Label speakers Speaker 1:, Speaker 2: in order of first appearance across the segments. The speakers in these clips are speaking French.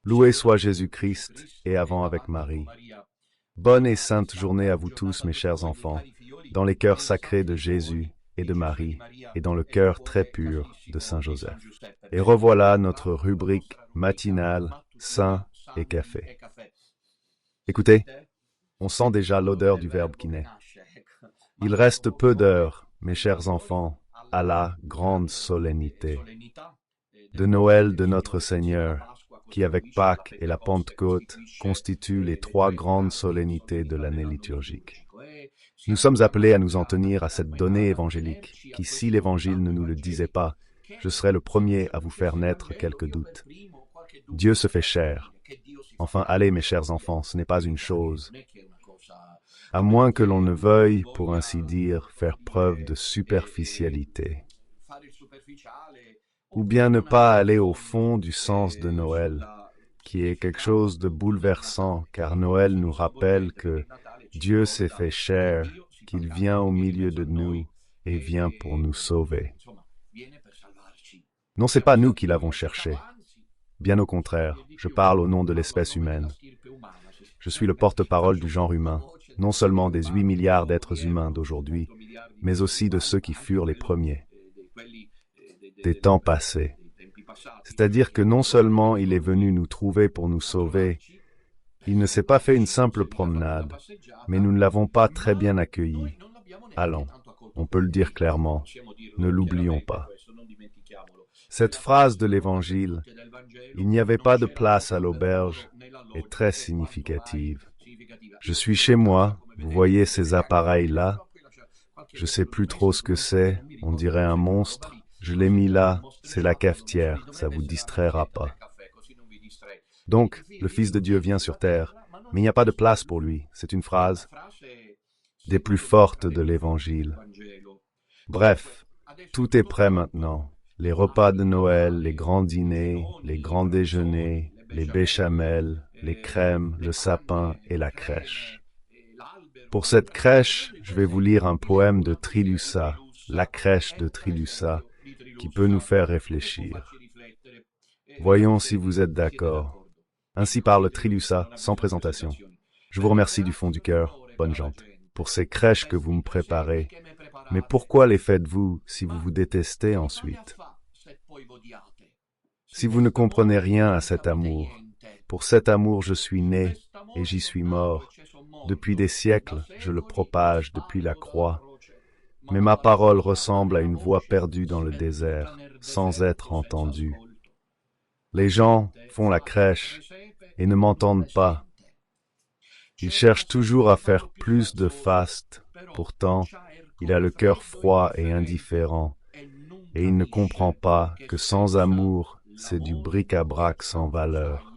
Speaker 1: Loué soit Jésus-Christ, et avant avec Marie. Bonne et sainte journée à vous tous, mes chers enfants, dans les cœurs sacrés de Jésus et de Marie, et dans le cœur très pur de Saint Joseph. Et revoilà notre rubrique matinale, Saint et café. Écoutez, on sent déjà l'odeur du Verbe qui naît. Il reste peu d'heures, mes chers enfants, à la grande solennité de Noël de notre Seigneur, qui avec Pâques et la Pentecôte constituent les trois grandes solennités de l'année liturgique. Nous sommes appelés à nous en tenir à cette donnée évangélique, qui, si l'Évangile ne nous le disait pas, je serais le premier à vous faire naître quelques doutes. Dieu se fait chair. Enfin, allez, mes chers enfants, ce n'est pas une chose. À moins que l'on ne veuille, pour ainsi dire, faire preuve de superficialité. Ou bien ne pas aller au fond du sens de Noël, qui est quelque chose de bouleversant, car Noël nous rappelle que Dieu s'est fait chair, qu'il vient au milieu de nous et vient pour nous sauver. Non, c'est pas nous qui l'avons cherché. Bien au contraire, je parle au nom de l'espèce humaine. Je suis le porte-parole du genre humain, non seulement des 8 milliards d'êtres humains d'aujourd'hui, mais aussi de ceux qui furent les premiers, des temps passés. C'est-à-dire que non seulement il est venu nous trouver pour nous sauver, il ne s'est pas fait une simple promenade, mais nous ne l'avons pas très bien accueilli. Allons, on peut le dire clairement, ne l'oublions pas. Cette phrase de l'Évangile, il n'y avait pas de place à l'auberge, est très significative. Je suis chez moi, vous voyez ces appareils-là, je sais plus trop ce que c'est, on dirait un monstre, je l'ai mis là, c'est la cafetière, ça vous distraira pas. Donc, le Fils de Dieu vient sur terre, mais il n'y a pas de place pour lui, c'est une phrase des plus fortes de l'Évangile. Bref, tout est prêt maintenant. Les repas de Noël, les grands dîners, les grands déjeuners, les béchamels, les crèmes, le sapin et la crèche. Pour cette crèche, je vais vous lire un poème de Trilussa, La crèche de Trilussa, qui peut nous faire réfléchir. Voyons si vous êtes d'accord. Ainsi parle Trilussa, sans présentation. Je vous remercie du fond du cœur, bonne gente, pour ces crèches que vous me préparez. Mais pourquoi les faites-vous si vous vous détestez ensuite? Si vous ne comprenez rien à cet amour, pour cet amour je suis né et j'y suis mort. Depuis des siècles, je le propage depuis la croix. Mais ma parole ressemble à une voix perdue dans le désert, sans être entendue. Les gens font la crèche et ne m'entendent pas. Il cherche toujours à faire plus de faste, pourtant il a le cœur froid et indifférent, et il ne comprend pas que sans amour, c'est du bric-à-brac sans valeur.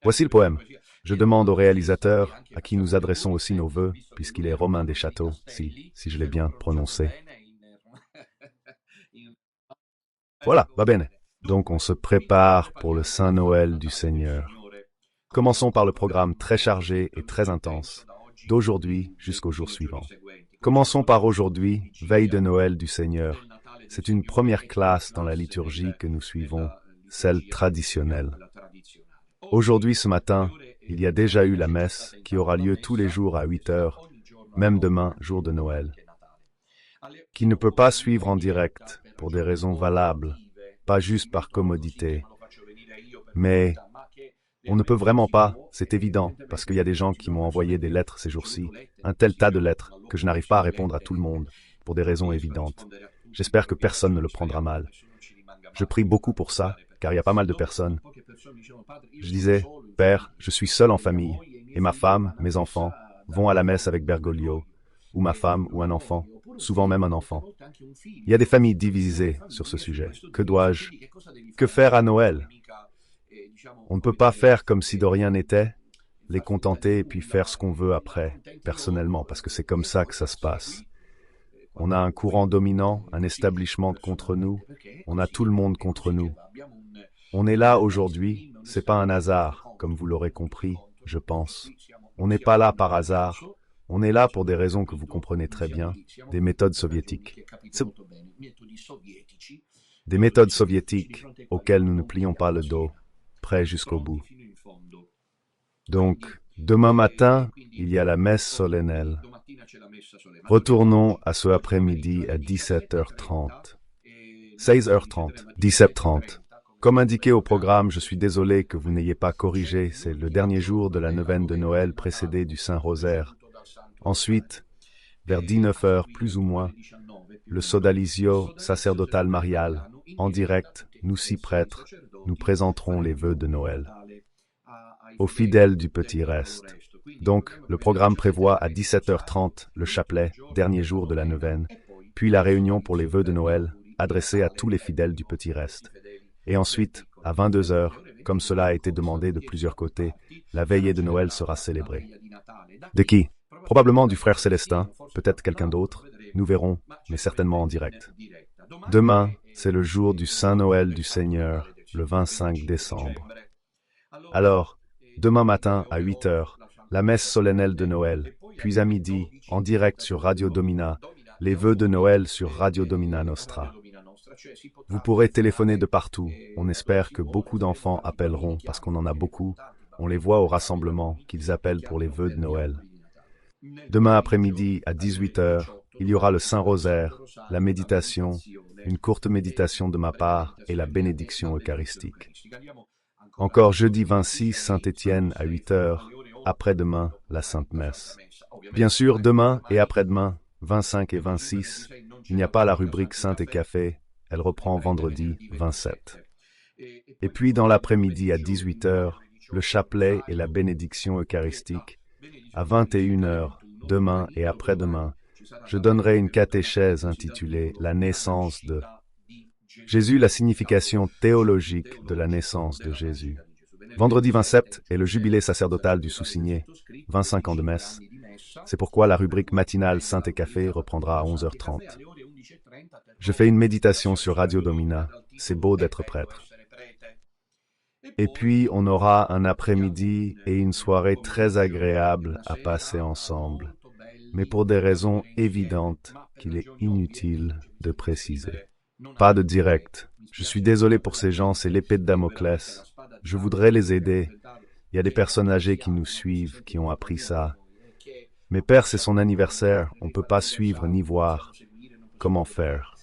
Speaker 1: Voici le poème. Je demande au réalisateur, à qui nous adressons aussi nos vœux, puisqu'il est Romain des Châteaux, si je l'ai bien prononcé. Voilà, va bene. Donc on se prépare pour le Saint Noël du Seigneur. Commençons par le programme très chargé et très intense, d'aujourd'hui jusqu'au jour suivant. Commençons par aujourd'hui, veille de Noël du Seigneur. C'est une première classe dans la liturgie que nous suivons, celle traditionnelle. Aujourd'hui, ce matin, il y a déjà eu la messe qui aura lieu tous les jours à 8 heures, même demain, jour de Noël, qui ne peut pas suivre en direct pour des raisons valables, pas juste par commodité, mais on ne peut vraiment pas, c'est évident, parce qu'il y a des gens qui m'ont envoyé des lettres ces jours-ci, un tel tas de lettres que je n'arrive pas à répondre à tout le monde, pour des raisons évidentes. J'espère que personne ne le prendra mal. Je prie beaucoup pour ça, car il y a pas mal de personnes. Je disais, Père, je suis seul en famille, et ma femme, mes enfants, vont à la messe avec Bergoglio, ou ma femme, ou un enfant, souvent même un enfant. Il y a des familles divisées sur ce sujet. Que dois-je? Que faire à Noël? On ne peut pas faire comme si de rien n'était, les contenter et puis faire ce qu'on veut après, personnellement, parce que c'est comme ça que ça se passe. On a un courant dominant, un establishment contre nous, on a tout le monde contre nous. On est là aujourd'hui, c'est pas un hasard, comme vous l'aurez compris, je pense. On n'est pas là par hasard, on est là pour des raisons que vous comprenez très bien, des méthodes soviétiques. Des méthodes soviétiques auxquelles nous ne plions pas le dos. prêt jusqu'au bout. Donc, demain matin, il y a la messe solennelle. Retournons à ce après-midi à 17h30. 16h30, 17h30. Comme indiqué au programme, je suis désolé que vous n'ayez pas corrigé, c'est le dernier jour de la neuvaine de Noël précédé du Saint-Rosaire. Ensuite, vers 19h plus ou moins, le sodalizio sacerdotal marial, en direct, nous six prêtres, nous présenterons les vœux de Noël aux fidèles du petit reste. Donc, le programme prévoit à 17h30 le chapelet, dernier jour de la neuvaine, puis la réunion pour les vœux de Noël, adressée à tous les fidèles du petit reste. Et ensuite, à 22h, comme cela a été demandé de plusieurs côtés, la veillée de Noël sera célébrée. De qui? Probablement du frère Célestin, peut-être quelqu'un d'autre, nous verrons, mais certainement en direct. Demain, c'est le jour du Saint Noël du Seigneur, le 25 décembre. Alors, demain matin à 8h, la messe solennelle de Noël, puis à midi, en direct sur Radio Domina, les vœux de Noël sur Radio Domina Nostra. Vous pourrez téléphoner de partout. On espère que beaucoup d'enfants appelleront parce qu'on en a beaucoup. On les voit au rassemblement, qu'ils appellent pour les vœux de Noël. Demain après-midi à 18h, il y aura le Saint-Rosaire, la méditation, une courte méditation de ma part et la bénédiction eucharistique. Encore jeudi 26, Saint-Étienne à 8h, après-demain, la Sainte Messe. Bien sûr, demain et après-demain, 25 et 26, il n'y a pas la rubrique Sainte et Café, elle reprend vendredi 27. Et puis dans l'après-midi à 18h, le chapelet et la bénédiction eucharistique. À 21h, demain et après-demain, je donnerai une catéchèse intitulée « La naissance de ». Jésus, la signification théologique de la naissance de Jésus. Vendredi 27 est le jubilé sacerdotal du sous-signé, 25 ans de messe. C'est pourquoi la rubrique matinale Sainte et Café reprendra à 11h30. Je fais une méditation sur Radio Domina. C'est beau d'être prêtre. Et puis, on aura un après-midi et une soirée très agréable à passer ensemble, mais pour des raisons évidentes qu'il est inutile de préciser. Pas de direct. Je suis désolé pour ces gens, c'est l'épée de Damoclès. Je voudrais les aider. Il y a des personnes âgées qui nous suivent, qui ont appris ça. Mais père, c'est son anniversaire, on ne peut pas suivre ni voir. Comment faire?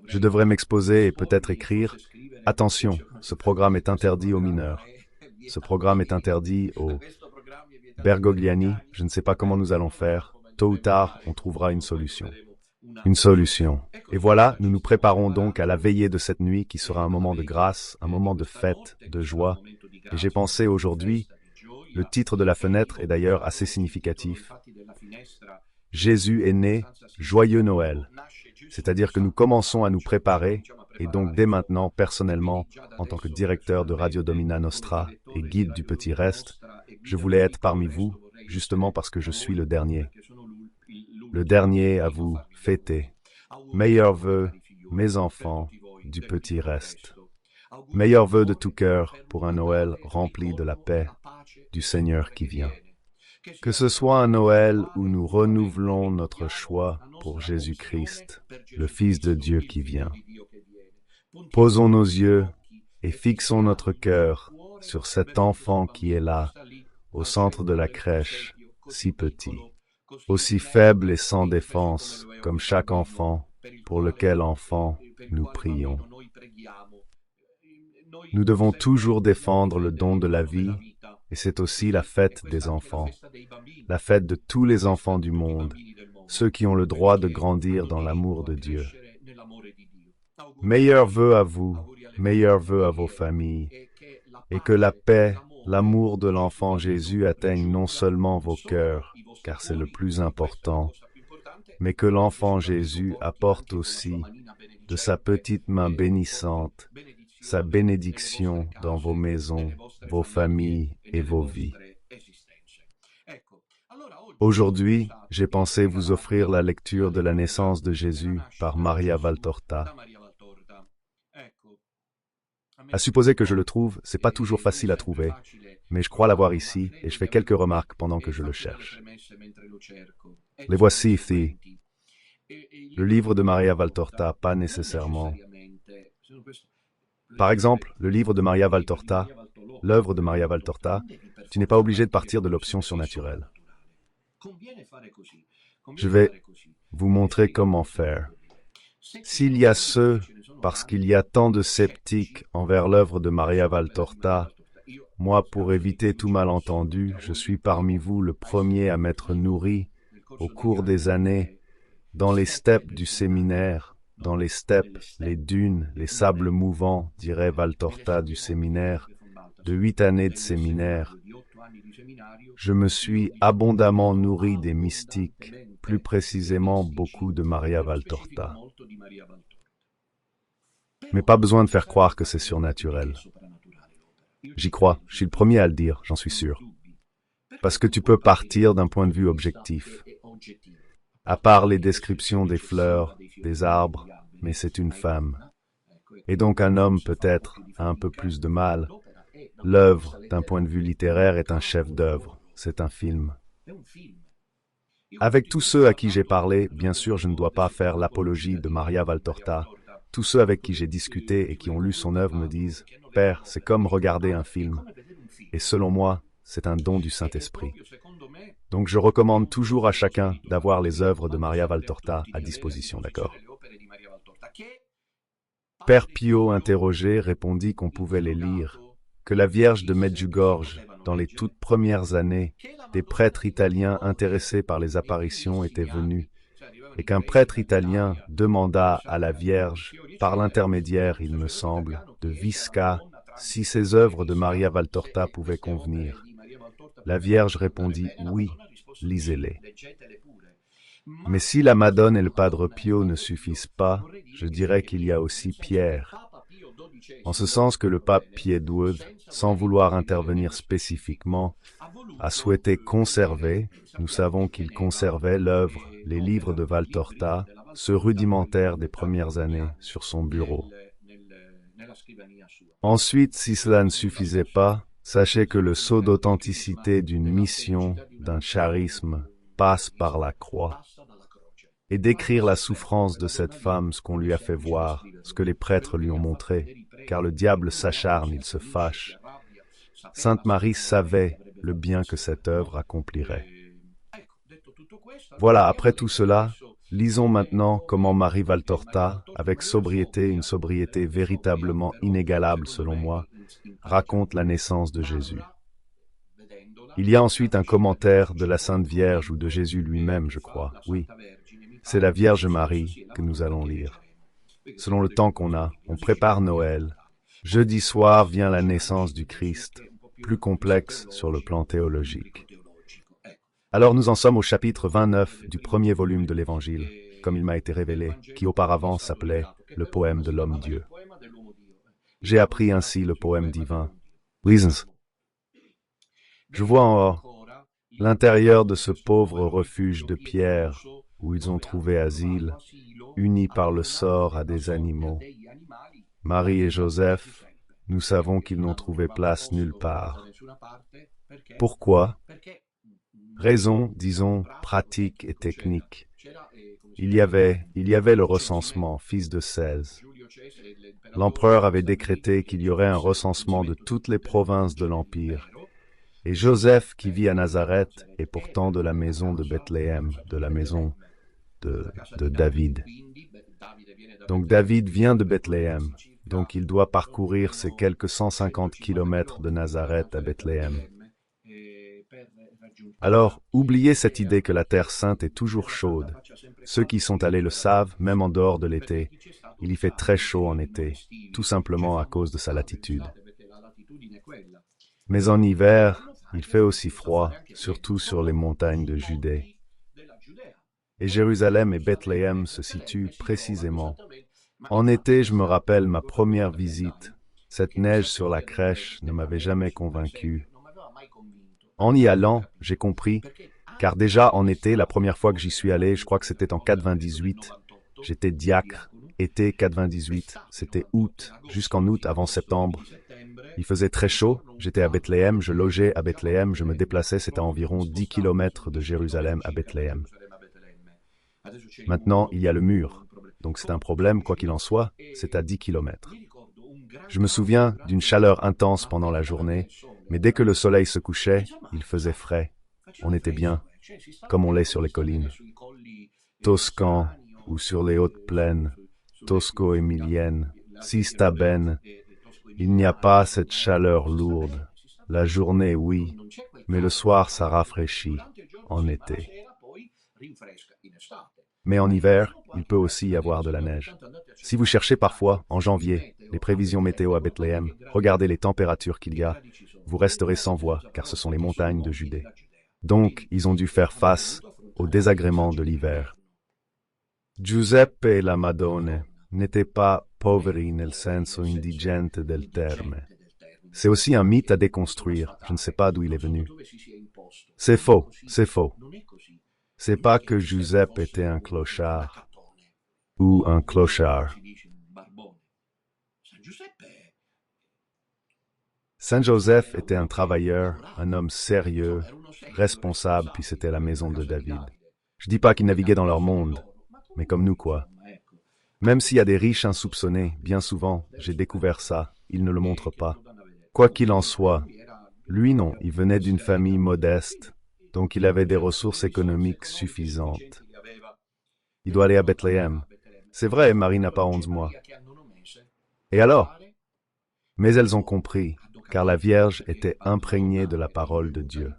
Speaker 1: Je devrais m'exposer et peut-être écrire. Attention, ce programme est interdit aux mineurs. Ce programme est interdit aux Bergogliani. Je ne sais pas comment nous allons faire. Tôt ou tard, on trouvera une solution. Une solution. Et voilà, nous nous préparons donc à la veillée de cette nuit qui sera un moment de grâce, un moment de fête, de joie. Et j'ai pensé aujourd'hui, le titre de la fenêtre est d'ailleurs assez significatif. Jésus est né, joyeux Noël. C'est-à-dire que nous commençons à nous préparer, et donc dès maintenant, personnellement, en tant que directeur de Radio Domina Nostra et guide du Petit Reste, je voulais être parmi vous, justement parce que je suis le dernier. Le dernier à vous fêter. Meilleurs vœux, mes enfants, du Petit Reste. Meilleurs vœux de tout cœur pour un Noël rempli de la paix du Seigneur qui vient. Que ce soit un Noël où nous renouvelons notre choix pour Jésus-Christ, le Fils de Dieu qui vient. Posons nos yeux et fixons notre cœur sur cet enfant qui est là, au centre de la crèche, si petit, aussi faible et sans défense comme chaque enfant, pour lequel enfant nous prions. Nous devons toujours défendre le don de la vie, et c'est aussi la fête des enfants, la fête de tous les enfants du monde, ceux qui ont le droit de grandir dans l'amour de Dieu. Meilleurs vœux à vous, meilleurs vœux à vos familles, et que la paix, l'amour de l'enfant Jésus atteigne non seulement vos cœurs, car c'est le plus important, mais que l'enfant Jésus apporte aussi de sa petite main bénissante, sa bénédiction dans vos maisons, vos familles et vos vies. Aujourd'hui, j'ai pensé vous offrir la lecture de la naissance de Jésus par Maria Valtorta. À supposer que je le trouve, c'est pas toujours facile à trouver, mais je crois l'avoir ici et je fais quelques remarques pendant que je le cherche. Les voici ici. Le livre de Maria Valtorta, pas nécessairement. Par exemple, le livre de Maria Valtorta, l'œuvre de Maria Valtorta, tu n'es pas obligé de partir de l'option surnaturelle. Je vais vous montrer comment faire. S'il y a ceux, parce qu'il y a tant de sceptiques envers l'œuvre de Maria Valtorta, moi, pour éviter tout malentendu, je suis parmi vous le premier à m'être nourri, au cours des années, dans les steppes du séminaire, dans les steppes, les dunes, les sables mouvants, dirait Valtorta du séminaire, de 8 années de séminaire. Je me suis abondamment nourri des mystiques, plus précisément beaucoup de Maria Valtorta. Mais pas besoin de faire croire que c'est surnaturel. J'y crois, je suis le premier à le dire, j'en suis sûr. Parce que tu peux partir d'un point de vue objectif. À part les descriptions des fleurs, des arbres, mais c'est une femme. Et donc un homme peut-être a un peu plus de mal. L'œuvre, d'un point de vue littéraire, est un chef-d'œuvre, c'est un film. Avec tous ceux à qui j'ai parlé, bien sûr je ne dois pas faire l'apologie de Maria Valtorta. Tous ceux avec qui j'ai discuté et qui ont lu son œuvre me disent « Père, c'est comme regarder un film. » Et selon moi, c'est un don du Saint-Esprit. Donc je recommande toujours à chacun d'avoir les œuvres de Maria Valtorta à disposition, d'accord? Père Pio, interrogé, répondit qu'on pouvait les lire, que la Vierge de Medjugorje, dans les toutes premières années, des prêtres italiens intéressés par les apparitions étaient venus, et qu'un prêtre italien demanda à la Vierge, par l'intermédiaire, il me semble, de Visca, si ces œuvres de Maria Valtorta pouvaient convenir. La Vierge répondit « Oui, lisez-les ». Mais si la Madone et le Padre Pio ne suffisent pas, je dirais qu'il y a aussi Pierre, en ce sens que le pape Pie XII, sans vouloir intervenir spécifiquement, a souhaité conserver, nous savons qu'il conservait l'œuvre, les livres de Valtorta, ce rudimentaire des premières années, sur son bureau. Ensuite, si cela ne suffisait pas, sachez que le sceau d'authenticité d'une mission, d'un charisme, passe par la croix. Et décrire la souffrance de cette femme, ce qu'on lui a fait voir, ce que les prêtres lui ont montré, car le diable s'acharne, il se fâche. Sainte Marie savait le bien que cette œuvre accomplirait. Voilà, après tout cela, lisons maintenant comment Marie Valtorta, avec sobriété, une sobriété véritablement inégalable selon moi, raconte la naissance de Jésus. Il y a ensuite un commentaire de la Sainte Vierge ou de Jésus lui-même, je crois, oui. C'est la Vierge Marie que nous allons lire. Selon le temps qu'on a, on prépare Noël. Jeudi soir vient la naissance du Christ, plus complexe sur le plan théologique. Alors nous en sommes au chapitre 29 du premier volume de l'Évangile, comme il m'a été révélé, qui auparavant s'appelait « Le poème de l'homme-dieu ». J'ai appris ainsi le poème divin. Reasons. Je vois en haut l'intérieur de ce pauvre refuge de pierre où ils ont trouvé asile, unis par le sort à des animaux. Marie et Joseph, nous savons qu'ils n'ont trouvé place nulle part. Pourquoi? Raison, disons, pratique et technique. Il y avait le recensement, fils de 16. L'empereur avait décrété qu'il y aurait un recensement de toutes les provinces de l'Empire. Et Joseph, qui vit à Nazareth, est pourtant de la maison de Bethléem, de la maison de David. Donc David vient de Bethléem, donc il doit parcourir ces quelques 150 kilomètres de Nazareth à Bethléem. Alors, oubliez cette idée que la Terre sainte est toujours chaude. Ceux qui sont allés le savent, même en dehors de l'été. Il y fait très chaud en été, tout simplement à cause de sa latitude. Mais en hiver, il fait aussi froid, surtout sur les montagnes de Judée. Et Jérusalem et Bethléem se situent précisément. En été, je me rappelle ma première visite. Cette neige sur la crèche ne m'avait jamais convaincu. En y allant, j'ai compris, car déjà en été, la première fois que j'y suis allé, je crois que c'était en 98, j'étais diacre, été 98, c'était août, jusqu'en août, avant septembre. Il faisait très chaud, j'étais à Bethléem, je logeais à Bethléem, je me déplaçais, c'était à environ 10 kilomètres de Jérusalem à Bethléem. Maintenant, il y a le mur, donc c'est un problème, quoi qu'il en soit, c'est à 10 kilomètres. Je me souviens d'une chaleur intense pendant la journée, mais dès que le soleil se couchait, il faisait frais. On était bien, comme on l'est sur les collines. Toscan ou sur les hautes plaines, tosco-émiliennes, si sta bene, il n'y a pas cette chaleur lourde. La journée, oui, mais le soir, ça rafraîchit, en été. Mais en hiver, il peut aussi y avoir de la neige. Si vous cherchez parfois, en janvier, les prévisions météo à Bethléem, regardez les températures qu'il y a, vous resterez sans voix, car ce sont les montagnes de Judée. Donc, ils ont dû faire face au désagrément de l'hiver. Giuseppe et la Madone n'étaient pas poveri nel senso indigente del terme. C'est aussi un mythe à déconstruire, je ne sais pas d'où il est venu. C'est faux, c'est faux. C'est pas que Giuseppe était un clochard ou un clochard. Saint Joseph était un travailleur, un homme sérieux, responsable, puis c'était la maison de David. Je dis pas qu'ils naviguaient dans leur monde, mais comme nous quoi. Même s'il y a des riches insoupçonnés, bien souvent, j'ai découvert ça, ils ne le montrent pas. Quoi qu'il en soit, lui non, il venait d'une famille modeste, donc il avait des ressources économiques suffisantes. Il doit aller à Bethléem. C'est vrai, Marie n'a pas 11 mois. Et alors? Mais elles ont compris, car la Vierge était imprégnée de la parole de Dieu.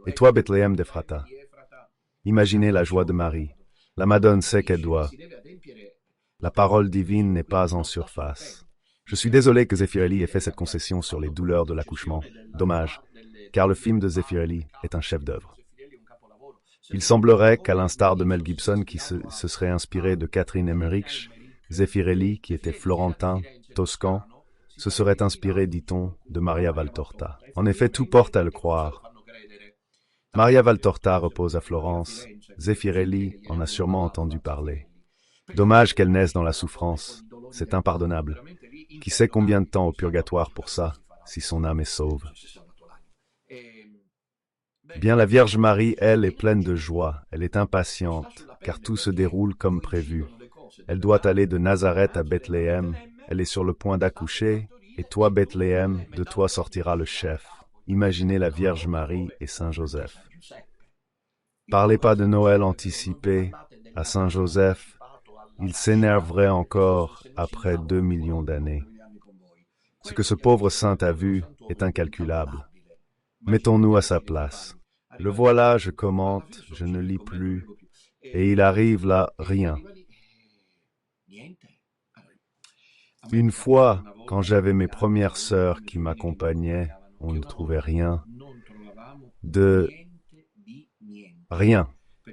Speaker 1: Et toi, Bethléem d'Ephrata, imaginez la joie de Marie. La Madone sait qu'elle doit. La parole divine n'est pas en surface. Je suis désolé que Zeffirelli ait fait cette concession sur les douleurs de l'accouchement. Dommage, car le film de Zeffirelli est un chef-d'œuvre. Il semblerait qu'à l'instar de Mel Gibson qui se serait inspiré de Catherine Emmerich, Zeffirelli, qui était florentin, toscan, se serait inspiré, dit-on, de Maria Valtorta. En effet, tout porte à le croire. Maria Valtorta repose à Florence. Zeffirelli en a sûrement entendu parler. Dommage qu'elle naisse dans la souffrance. C'est impardonnable. Qui sait combien de temps au purgatoire pour ça, si son âme est sauve. Bien, la Vierge Marie, elle, est pleine de joie. Elle est impatiente, car tout se déroule comme prévu. Elle doit aller de Nazareth à Bethléem. Elle est sur le point d'accoucher. Et toi, Bethléem, de toi sortira le chef. Imaginez la Vierge Marie et Saint Joseph. Parlez pas de Noël anticipé à Saint Joseph. Il s'énerverait encore après 2 millions d'années. Ce que ce pauvre saint a vu est incalculable. Mettons-nous à sa place. Le voilà, je commente, je ne lis plus, et il arrive là rien. Une fois, quand j'avais mes premières sœurs qui m'accompagnaient, on ne trouvait rien. Rien.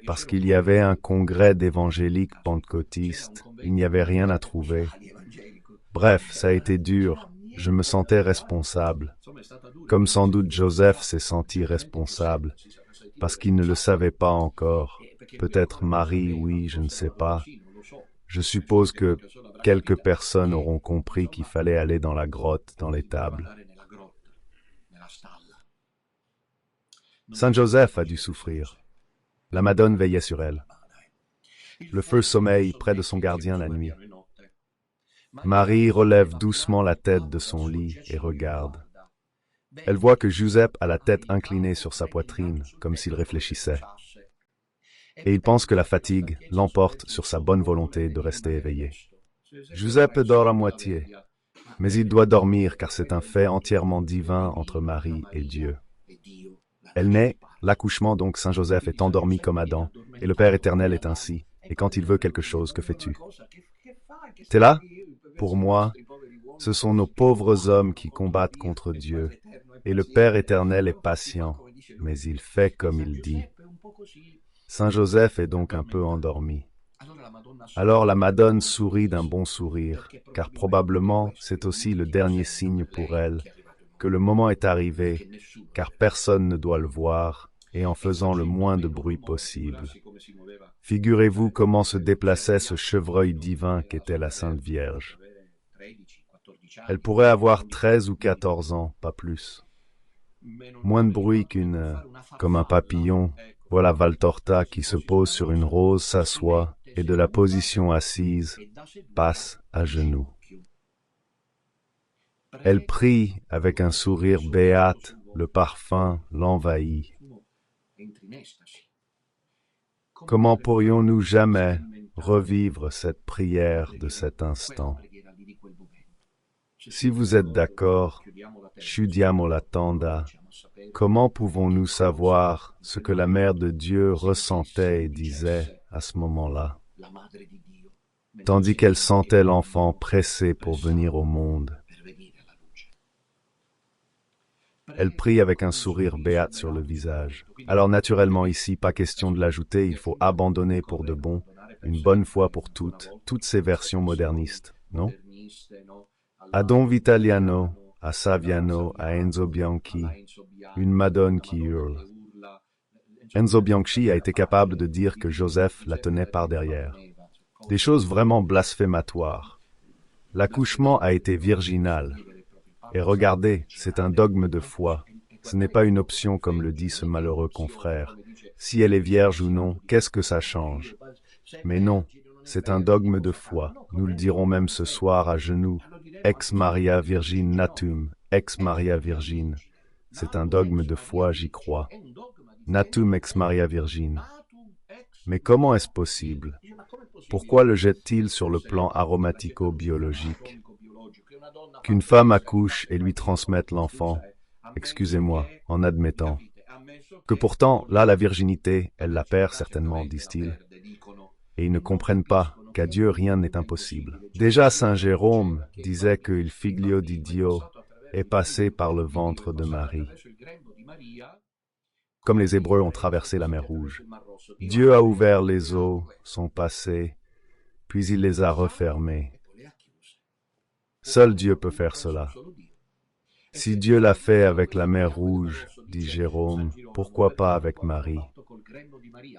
Speaker 1: Parce qu'il y avait un congrès d'évangéliques pentecôtistes, il n'y avait rien à trouver. Bref, ça a été dur, je me sentais responsable. Comme sans doute Joseph s'est senti responsable, parce qu'il ne le savait pas encore. Peut-être Marie, oui, je ne sais pas. Je suppose que quelques personnes auront compris qu'il fallait aller dans la grotte, dans l'étable. Saint Joseph a dû souffrir. La Madone veillait sur elle. Le feu sommeille près de son gardien la nuit. Marie relève doucement la tête de son lit et regarde. Elle voit que Giuseppe a la tête inclinée sur sa poitrine, comme s'il réfléchissait. Et il pense que la fatigue l'emporte sur sa bonne volonté de rester éveillé. Giuseppe dort à moitié, mais il doit dormir car c'est un fait entièrement divin entre Marie et Dieu. Elle naît, l'accouchement donc Saint Joseph est endormi comme Adam, et le Père éternel est ainsi, et quand il veut quelque chose, que fais-tu? T'es là? Pour moi, ce sont nos pauvres hommes qui combattent contre Dieu, et le Père éternel est patient, mais il fait comme il dit. Saint Joseph est donc un peu endormi. Alors la Madone sourit d'un bon sourire, car probablement c'est aussi le dernier signe pour elle, que le moment est arrivé, car personne ne doit le voir, et en faisant le moins de bruit possible. Figurez-vous comment se déplaçait ce chevreuil divin qu'était la Sainte Vierge. Elle pourrait avoir 13 ou 14 ans, pas plus. Moins de bruit comme un papillon. Voilà Valtorta qui se pose sur une rose, s'assoit, et de la position assise, passe à genoux. Elle prie avec un sourire béate, le parfum l'envahit. Comment pourrions-nous jamais revivre cette prière de cet instant? Si vous êtes d'accord, chiudiamo la tenda. Comment pouvons-nous savoir ce que la Mère de Dieu ressentait et disait à ce moment-là, tandis qu'elle sentait l'enfant pressé pour venir au monde? Elle prie avec un sourire béat sur le visage. Alors naturellement ici, pas question de l'ajouter, il faut abandonner pour de bon, une bonne fois pour toutes ces versions modernistes, non? À Don Vitaliano, à Saviano, à Enzo Bianchi, une Madone qui hurle. Enzo Bianchi a été capable de dire que Joseph la tenait par derrière. Des choses vraiment blasphématoires. L'accouchement a été virginal. Et regardez, c'est un dogme de foi. Ce n'est pas une option comme le dit ce malheureux confrère. Si elle est vierge ou non, qu'est-ce que ça change? Mais non, c'est un dogme de foi. Nous le dirons même ce soir à genoux. Ex Maria Virgin Natum, ex Maria Virgin. C'est un dogme de foi, j'y crois. Natum ex Maria Virgin. Mais comment est-ce possible? Pourquoi le jette-t-il sur le plan aromatico-biologique? Qu'une femme accouche et lui transmette l'enfant, excusez-moi, en admettant que pourtant, là, la virginité, elle la perd certainement, disent-ils, et ils ne comprennent pas qu'à Dieu rien n'est impossible. Déjà Saint Jérôme disait que il figlio di Dio est passé par le ventre de Marie. Comme les Hébreux ont traversé la mer Rouge. Dieu a ouvert les eaux, sont passées, puis il les a refermées. Seul Dieu peut faire cela. Si Dieu l'a fait avec la mer Rouge, dit Jérôme, pourquoi pas avec Marie?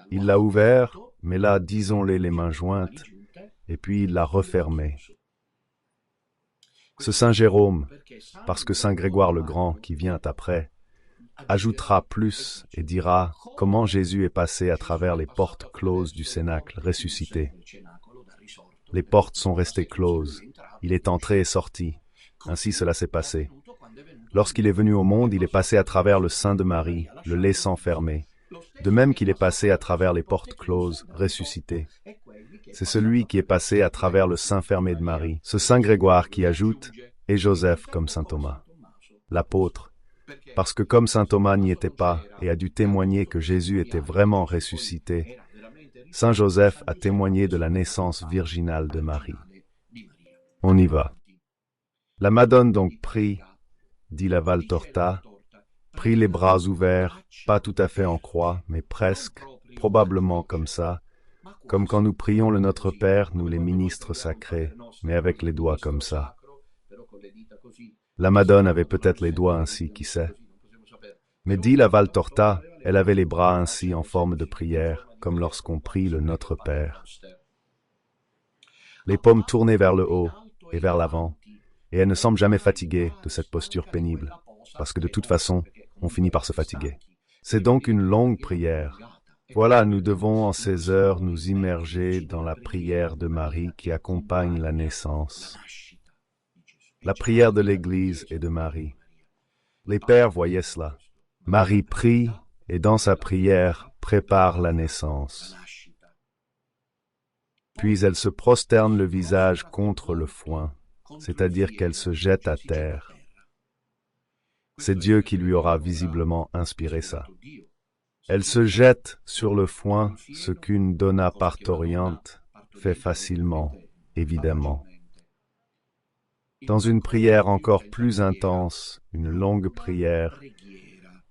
Speaker 1: Il l'a ouvert, mais là, disons-les les mains jointes, et puis il l'a refermé. Ce Saint Jérôme, parce que Saint Grégoire le Grand, qui vient après, ajoutera plus et dira comment Jésus est passé à travers les portes closes du Cénacle ressuscité. Les portes sont restées closes. Il est entré et sorti. Ainsi cela s'est passé. Lorsqu'il est venu au monde, il est passé à travers le sein de Marie, le laissant fermé. De même qu'il est passé à travers les portes closes, ressuscité. C'est celui qui est passé à travers le sein fermé de Marie, ce Saint Grégoire qui ajoute « et Joseph comme Saint Thomas ». L'apôtre, parce que comme Saint Thomas n'y était pas et a dû témoigner que Jésus était vraiment ressuscité, Saint Joseph a témoigné de la naissance virginale de Marie. On y va. La Madone donc prie, dit la Valtorta, prie les bras ouverts, pas tout à fait en croix, mais presque, probablement comme ça, comme quand nous prions le Notre Père, nous les ministres sacrés, mais avec les doigts comme ça. La Madone avait peut-être les doigts ainsi, qui sait. Mais dit la Valtorta, elle avait les bras ainsi en forme de prière, comme lorsqu'on prie le Notre Père. Les paumes tournées vers le haut et vers l'avant, et elle ne semble jamais fatiguée de cette posture pénible, parce que de toute façon, on finit par se fatiguer. C'est donc une longue prière. Voilà, nous devons en ces heures nous immerger dans la prière de Marie qui accompagne la naissance. La prière de l'Église et de Marie. Les pères voyaient cela. Marie prie et dans sa prière prépare la naissance. Puis elle se prosterne le visage contre le foin, c'est-à-dire qu'elle se jette à terre. C'est Dieu qui lui aura visiblement inspiré ça. Elle se jette sur le foin, ce qu'une donna partoriente fait facilement, évidemment. Dans une prière encore plus intense, une longue prière,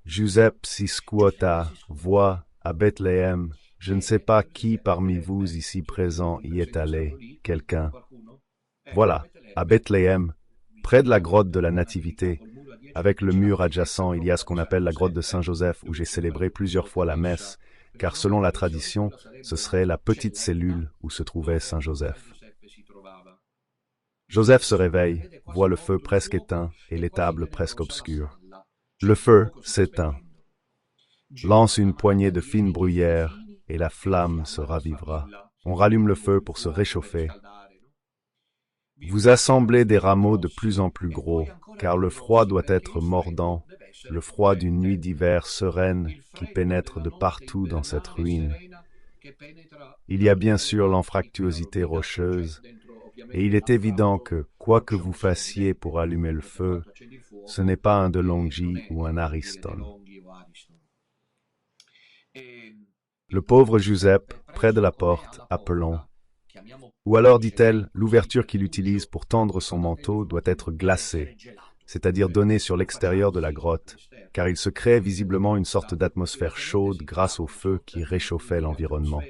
Speaker 1: Giuseppe Sisquota voit à Bethléem, je ne sais pas qui parmi vous ici présents y est allé, quelqu'un. Voilà, à Bethléem, près de la grotte de la Nativité, avec le mur adjacent, il y a ce qu'on appelle la grotte de Saint-Joseph, où j'ai célébré plusieurs fois la messe, car selon la tradition, ce serait la petite cellule où se trouvait Saint-Joseph. Joseph se réveille, voit le feu presque éteint et l'étable presque obscure. Le feu s'éteint, lance une poignée de fine bruyère et la flamme se ravivera. On rallume le feu pour se réchauffer. Vous assemblez des rameaux de plus en plus gros, car le froid doit être mordant, le froid d'une nuit d'hiver sereine qui pénètre de partout dans cette ruine. Il y a bien sûr l'anfractuosité rocheuse, et il est évident que, quoi que vous fassiez pour allumer le feu, ce n'est pas un DeLonghi ou un Ariston. Le pauvre Giuseppe, près de la porte, appelant. Ou alors, dit-elle, l'ouverture qu'il utilise pour tendre son manteau doit être glacée, c'est-à-dire donnée sur l'extérieur de la grotte, car il se crée visiblement une sorte d'atmosphère chaude grâce au feu qui réchauffait l'environnement.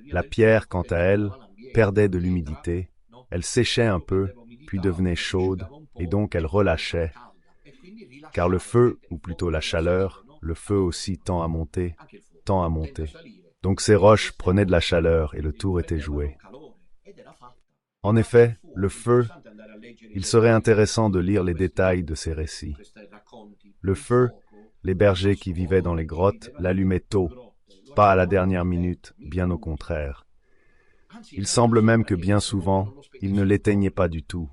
Speaker 1: La pierre, quant à elle, perdait de l'humidité, elle séchait un peu, puis devenait chaude, et donc elle relâchait, car le feu, ou plutôt la chaleur, le feu aussi tend à monter, tend à monter. Donc ces roches prenaient de la chaleur et le tour était joué. En effet, le feu, il serait intéressant de lire les détails de ces récits. Le feu, les bergers qui vivaient dans les grottes l'allumaient tôt, pas à la dernière minute, bien au contraire. Il semble même que bien souvent, ils ne l'éteignaient pas du tout,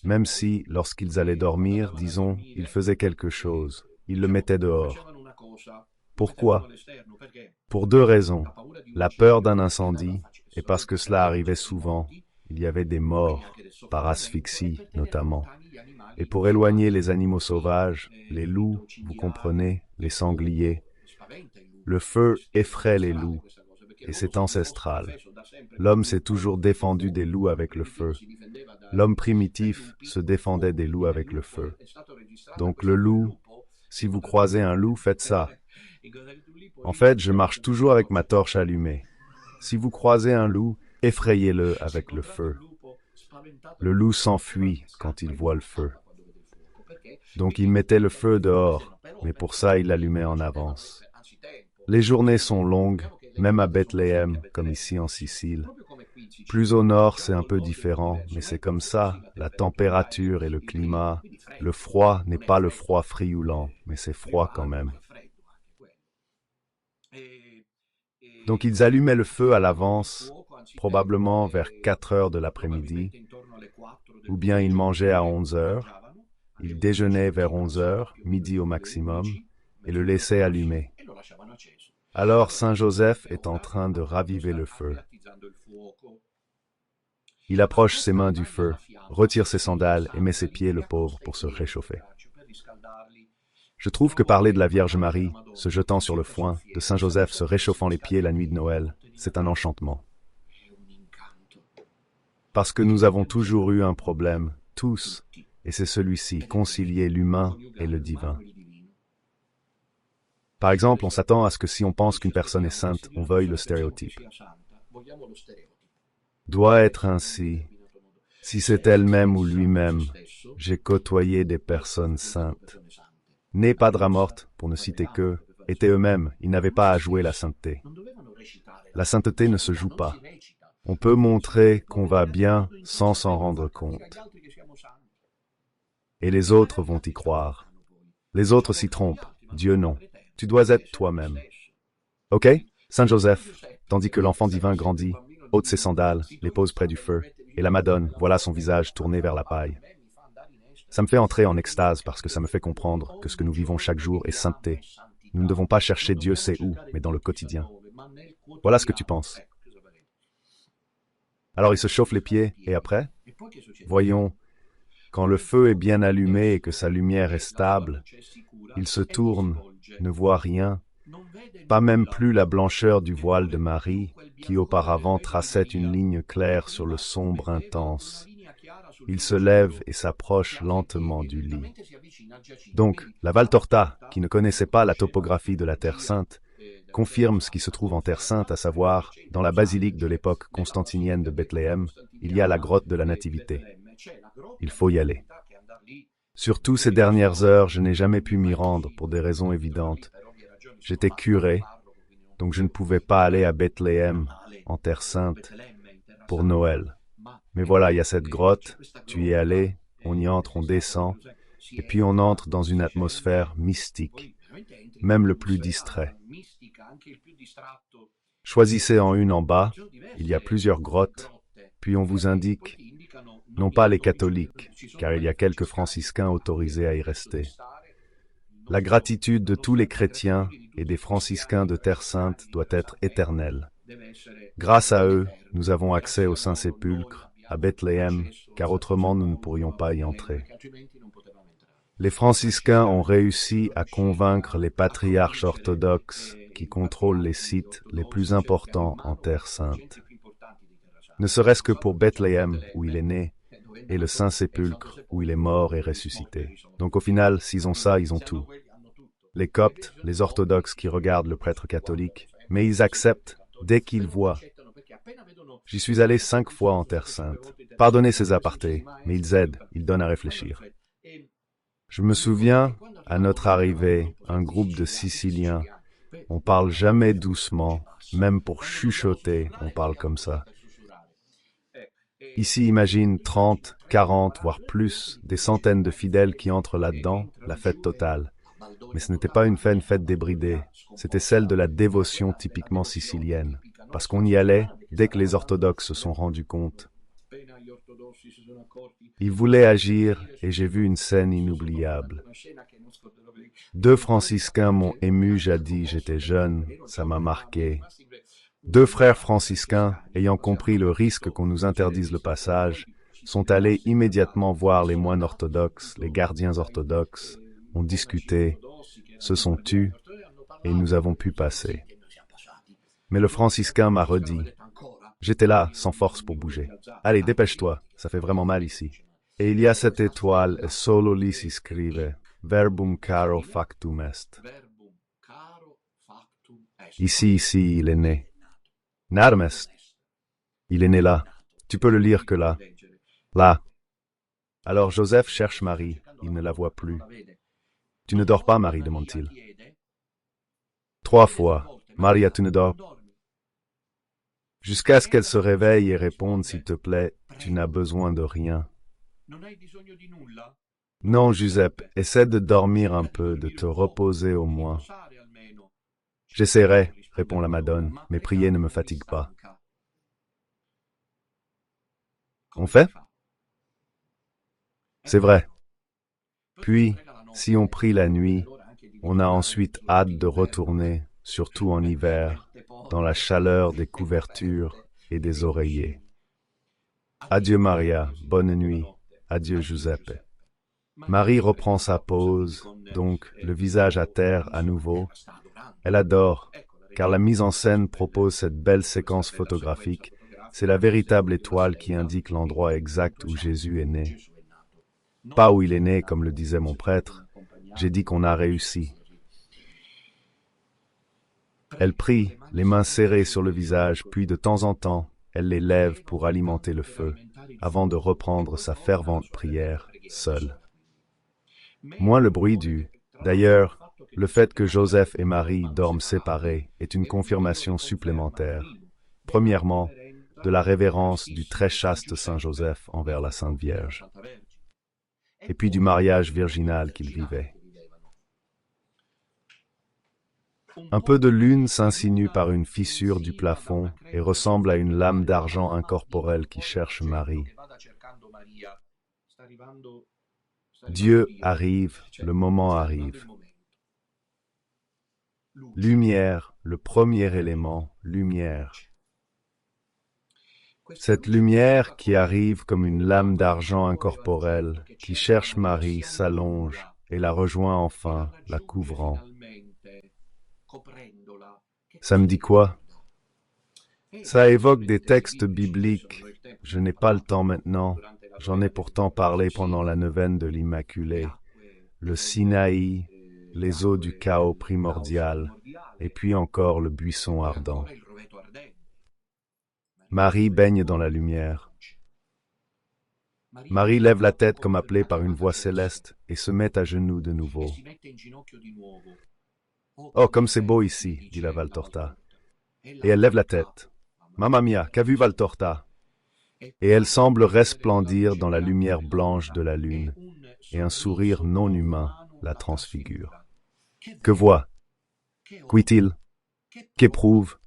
Speaker 1: même si, lorsqu'ils allaient dormir, disons, ils faisaient quelque chose, ils le mettaient dehors. Pourquoi? Pour deux raisons. La peur d'un incendie, et parce que cela arrivait souvent, il y avait des morts, par asphyxie notamment. Et pour éloigner les animaux sauvages, les loups, vous comprenez, les sangliers. Le feu effraie les loups, et c'est ancestral. L'homme s'est toujours défendu des loups avec le feu. L'homme primitif se défendait des loups avec le feu. Donc le loup, si vous croisez un loup, faites ça. En fait, je marche toujours avec ma torche allumée. Si vous croisez un loup, effrayez-le avec le feu. Le loup s'enfuit quand il voit le feu. Donc il mettait le feu dehors, mais pour ça il l'allumait en avance. Les journées sont longues, même à Bethléem, comme ici en Sicile. Plus au nord, c'est un peu différent, mais c'est comme ça, la température et le climat. Le froid n'est pas le froid frioulant, mais c'est froid quand même. Donc ils allumaient le feu à l'avance, probablement vers 4 heures de l'après-midi, ou bien ils mangeaient à 11 heures, ils déjeunaient vers 11 heures, midi au maximum, et le laissaient allumé. Alors Saint Joseph est en train de raviver le feu. Il approche ses mains du feu, retire ses sandales et met ses pieds, le pauvre, pour se réchauffer. Je trouve que parler de la Vierge Marie, se jetant sur le foin, de Saint Joseph se réchauffant les pieds la nuit de Noël, c'est un enchantement. Parce que nous avons toujours eu un problème, tous, et c'est celui-ci, concilier l'humain et le divin. Par exemple, on s'attend à ce que si on pense qu'une personne est sainte, on veuille le stéréotype. Doit être ainsi. Si c'est elle-même ou lui-même, j'ai côtoyé des personnes saintes. Nés Padre Amorth, pour ne citer qu'eux, étaient eux-mêmes, ils n'avaient pas à jouer la sainteté. La sainteté ne se joue pas. On peut montrer qu'on va bien sans s'en rendre compte. Et les autres vont y croire. Les autres s'y trompent, Dieu non. Tu dois être toi-même. Ok? Saint Joseph, tandis que l'enfant divin grandit, ôte ses sandales, les pose près du feu, et la Madone, voilà son visage tourné vers la paille. Ça me fait entrer en extase parce que ça me fait comprendre que ce que nous vivons chaque jour est sainteté. Nous ne devons pas chercher Dieu sait où, mais dans le quotidien. Voilà ce que tu penses. Alors il se chauffe les pieds, et après? Voyons, quand le feu est bien allumé et que sa lumière est stable, il se tourne, ne voit rien, pas même plus la blancheur du voile de Marie, qui auparavant traçait une ligne claire sur le sombre intense. Il se lève et s'approche lentement du lit. Donc, la Valtorta, qui ne connaissait pas la topographie de la Terre Sainte, confirme ce qui se trouve en Terre Sainte, à savoir, dans la basilique de l'époque constantinienne de Bethléem, il y a la grotte de la Nativité. Il faut y aller. Surtout ces dernières heures, je n'ai jamais pu m'y rendre pour des raisons évidentes. J'étais curé, donc je ne pouvais pas aller à Bethléem, en Terre Sainte, pour Noël. Mais voilà, il y a cette grotte, tu y es allé, on y entre, on descend, et puis on entre dans une atmosphère mystique, même le plus distrait. Choisissez en une en bas, il y a plusieurs grottes, puis on vous indique, non pas les catholiques, car il y a quelques franciscains autorisés à y rester. La gratitude de tous les chrétiens et des franciscains de Terre Sainte doit être éternelle. Grâce à eux, nous avons accès au Saint-Sépulcre, à Bethléem, car autrement nous ne pourrions pas y entrer. Les franciscains ont réussi à convaincre les patriarches orthodoxes qui contrôlent les sites les plus importants en Terre Sainte. Ne serait-ce que pour Bethléem, où il est né, et le Saint-Sépulcre, où il est mort et ressuscité. Donc au final, s'ils ont ça, ils ont tout. Les Coptes, les orthodoxes qui regardent le prêtre catholique, mais ils acceptent dès qu'ils voient. J'y suis allé 5 fois en Terre Sainte. Pardonnez ces apartés, mais ils aident, ils donnent à réfléchir. Je me souviens, à notre arrivée, un groupe de Siciliens, on parle jamais doucement, même pour chuchoter, on parle comme ça. Ici, imagine 30, 40, voire plus, des centaines de fidèles qui entrent là-dedans, la fête totale. Mais ce n'était pas une fête débridée, c'était celle de la dévotion typiquement sicilienne, parce qu'on y allait dès que les orthodoxes se sont rendus compte. Ils voulaient agir et j'ai vu une scène inoubliable. 2 franciscains m'ont ému jadis, j'étais jeune, ça m'a marqué. 2 frères franciscains, ayant compris le risque qu'on nous interdise le passage, sont allés immédiatement voir les moines orthodoxes, les gardiens orthodoxes, ont discuté, se sont tus, et nous avons pu passer. Mais le franciscain m'a redit, j'étais là, sans force pour bouger. Allez, dépêche-toi, ça fait vraiment mal ici. Et il y a cette étoile, et solo lì si scrive, verbum caro factum est. Ici, il est né. Narmes, il est né là. Tu peux le lire que là. Là. Alors Joseph cherche Marie, il ne la voit plus. Tu ne dors pas, Marie, demande-t-il. 3 fois. Maria, tu ne dors pas. Jusqu'à ce qu'elle se réveille et réponde, s'il te plaît, tu n'as besoin de rien. Non, Giuseppe, essaie de dormir un peu, de te reposer au moins. J'essaierai, répond la Madone, mais prier ne me fatigue pas. On fait? C'est vrai. Puis, si on prie la nuit, on a ensuite hâte de retourner, surtout en hiver, dans la chaleur des couvertures et des oreillers. Adieu Maria, bonne nuit. Adieu Giuseppe. Marie reprend sa pose, donc le visage à terre à nouveau. Elle adore, car la mise en scène propose cette belle séquence photographique. C'est la véritable étoile qui indique l'endroit exact où Jésus est né. Pas où il est né, comme le disait mon prêtre. J'ai dit qu'on a réussi. Elle prie, les mains serrées sur le visage, puis de temps en temps, elle les lève pour alimenter le feu, avant de reprendre sa fervente prière, seule. Moins le bruit du... D'ailleurs, le fait que Joseph et Marie dorment séparés est une confirmation supplémentaire. Premièrement, de la révérence du très chaste Saint Joseph envers la Sainte Vierge, et puis du mariage virginal qu'ils vivaient. Un peu de lune s'insinue par une fissure du plafond et ressemble à une lame d'argent incorporelle qui cherche Marie. Dieu arrive, le moment arrive. Lumière, le premier élément, lumière. Cette lumière qui arrive comme une lame d'argent incorporelle, qui cherche Marie, s'allonge et la rejoint enfin, la couvrant. Ça me dit quoi? Ça évoque des textes bibliques. Je n'ai pas le temps maintenant. J'en ai pourtant parlé pendant la neuvaine de l'Immaculée. Le Sinaï, les eaux du chaos primordial, et puis encore le buisson ardent. Marie baigne dans la lumière. Marie lève la tête comme appelée par une voix céleste et se met à genoux de nouveau. Oh, comme c'est beau ici, dit la Valtorta. Et elle lève la tête. Mamma mia, qu'a vu Valtorta? Et elle semble resplendir dans la lumière blanche de la lune, et un sourire non humain la transfigure. Que voit? Qu'ouït-il? Qu'éprouve?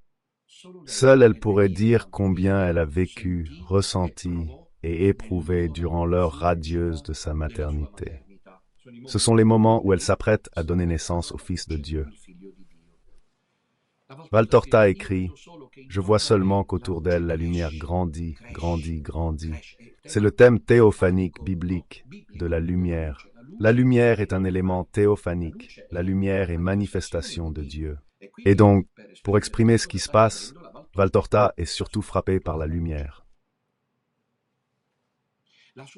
Speaker 1: Seule elle pourrait dire combien elle a vécu, ressenti, et éprouvée durant l'heure radieuse de sa maternité. Ce sont les moments où elle s'apprête à donner naissance au Fils de Dieu. Valtorta écrit « Je vois seulement qu'autour d'elle la lumière grandit, grandit, grandit ». C'est le thème théophanique biblique de la lumière. La lumière est un élément théophanique. La lumière est manifestation de Dieu. Et donc, pour exprimer ce qui se passe, Valtorta est surtout frappé par la lumière.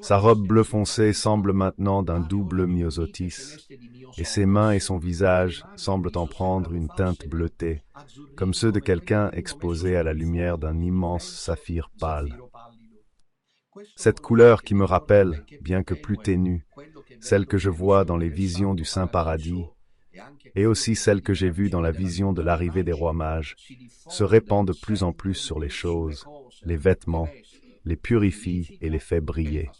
Speaker 1: Sa robe bleu foncé semble maintenant d'un double myosotis, et ses mains et son visage semblent en prendre une teinte bleutée, comme ceux de quelqu'un exposé à la lumière d'un immense saphir pâle. Cette couleur qui me rappelle, bien que plus ténue, celle que je vois dans les visions du Saint Paradis, et aussi celle que j'ai vue dans la vision de l'arrivée des rois mages, se répand de plus en plus sur les choses, les vêtements, les purifie et les fait briller.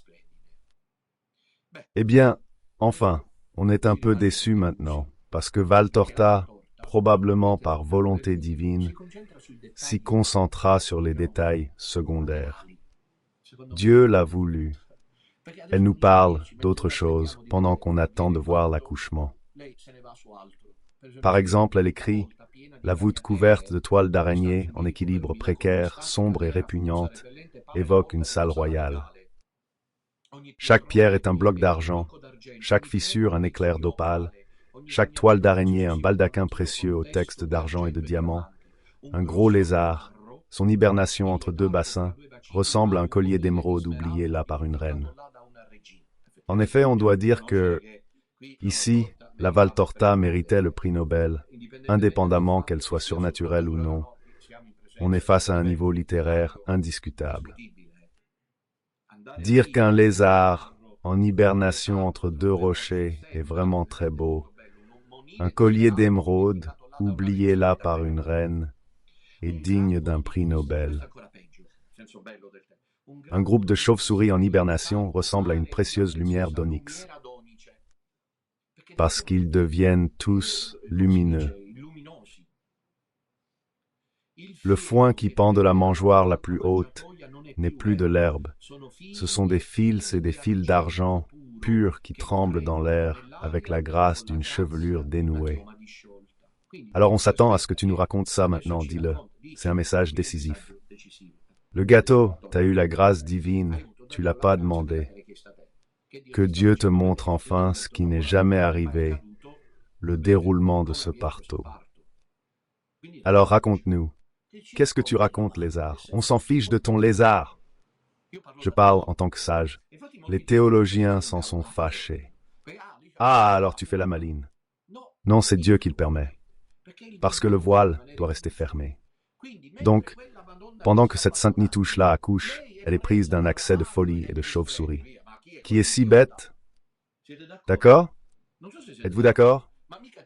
Speaker 1: Eh bien, enfin, on est un peu déçu maintenant, parce que Valtorta, probablement par volonté divine, s'y concentra sur les détails secondaires. Dieu l'a voulu. Elle nous parle d'autre chose pendant qu'on attend de voir l'accouchement. Par exemple, elle écrit « La voûte couverte de toiles d'araignée en équilibre précaire, sombre et répugnante, évoque une salle royale. Chaque pierre est un bloc d'argent, chaque fissure un éclair d'opale, chaque toile d'araignée un baldaquin précieux aux textes d'argent et de diamants, un gros lézard, son hibernation entre deux bassins, ressemble à un collier d'émeraude oublié là par une reine. » En effet, on doit dire que, ici, la Valtorta méritait le prix Nobel, indépendamment qu'elle soit surnaturelle ou non. On est face à un niveau littéraire indiscutable. Dire qu'un lézard, en hibernation entre deux rochers, est vraiment très beau. Un collier d'émeraude, oublié là par une reine, est digne d'un prix Nobel. Un groupe de chauves-souris en hibernation ressemble à une précieuse lumière d'onyx, parce qu'ils deviennent tous lumineux. Le foin qui pend de la mangeoire la plus haute n'est plus de l'herbe. Ce sont des fils et des fils d'argent purs qui tremblent dans l'air avec la grâce d'une chevelure dénouée. Alors on s'attend à ce que tu nous racontes ça maintenant, dis-le. C'est un message décisif. Le gâteau, t'as eu la grâce divine, tu l'as pas demandé. Que Dieu te montre enfin ce qui n'est jamais arrivé, le déroulement de ce parto. Alors raconte-nous. Qu'est-ce que tu racontes, lézard? On s'en fiche de ton lézard. Je parle en tant que sage. Les théologiens s'en sont fâchés. Ah, alors tu fais la maline. Non, c'est Dieu qui le permet. Parce que le voile doit rester fermé. Donc, pendant que cette sainte nitouche-là accouche, elle est prise d'un accès de folie et de chauve-souris. Qui est si bête? D'accord? Êtes-vous d'accord?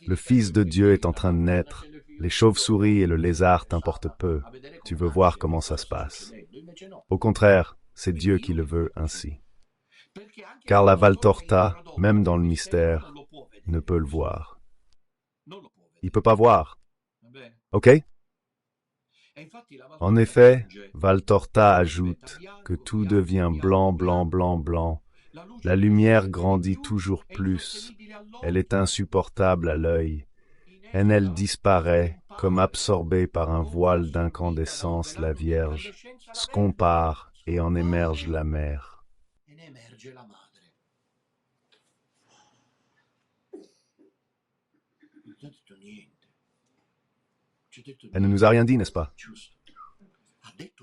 Speaker 1: Le Fils de Dieu est en train de naître. Les chauves-souris et le lézard t'importent peu. Tu veux voir comment ça se passe. Au contraire, c'est Dieu qui le veut ainsi. Car la Valtorta, même dans le mystère, ne peut le voir. Il ne peut pas voir. OK? En effet, Valtorta ajoute que tout devient blanc, blanc, blanc, blanc. La lumière grandit toujours plus. Elle est insupportable à l'œil. Et elle disparaît, comme absorbée par un voile d'incandescence, la Vierge, se compare et en émerge la mère. Elle ne nous a rien dit, n'est-ce pas?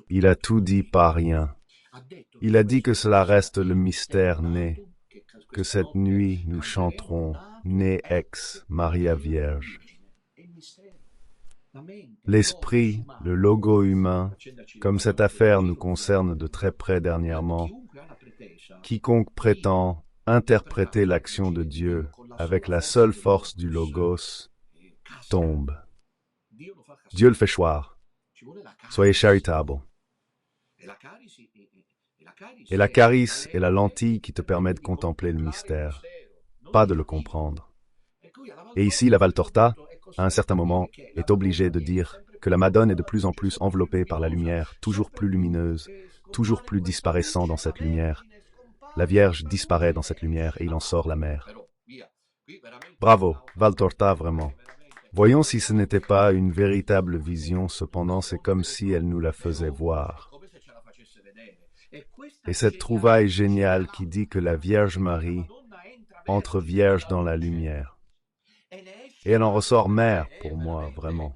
Speaker 1: Il a tout dit par rien. Il a dit que cela reste le mystère né, que cette nuit nous chanterons « Né ex Maria Vierge ». L'esprit, le logo humain, comme cette affaire nous concerne de très près dernièrement, quiconque prétend interpréter l'action de Dieu avec la seule force du logos tombe. Dieu le fait choir. Soyez charitable. Et la carice est la lentille qui te permet de contempler le mystère, pas de le comprendre. Et ici, la Valtorta, à un certain moment, est obligée de dire que la Madone est de plus en plus enveloppée par la lumière, toujours plus lumineuse, toujours plus disparaissant dans cette lumière. La Vierge disparaît dans cette lumière et il en sort la mère. Bravo, Valtorta, vraiment. Voyons si ce n'était pas une véritable vision, cependant c'est comme si elle nous la faisait voir. Et cette trouvaille géniale qui dit que la Vierge Marie entre vierge dans la lumière. Et elle en ressort mère pour moi, vraiment.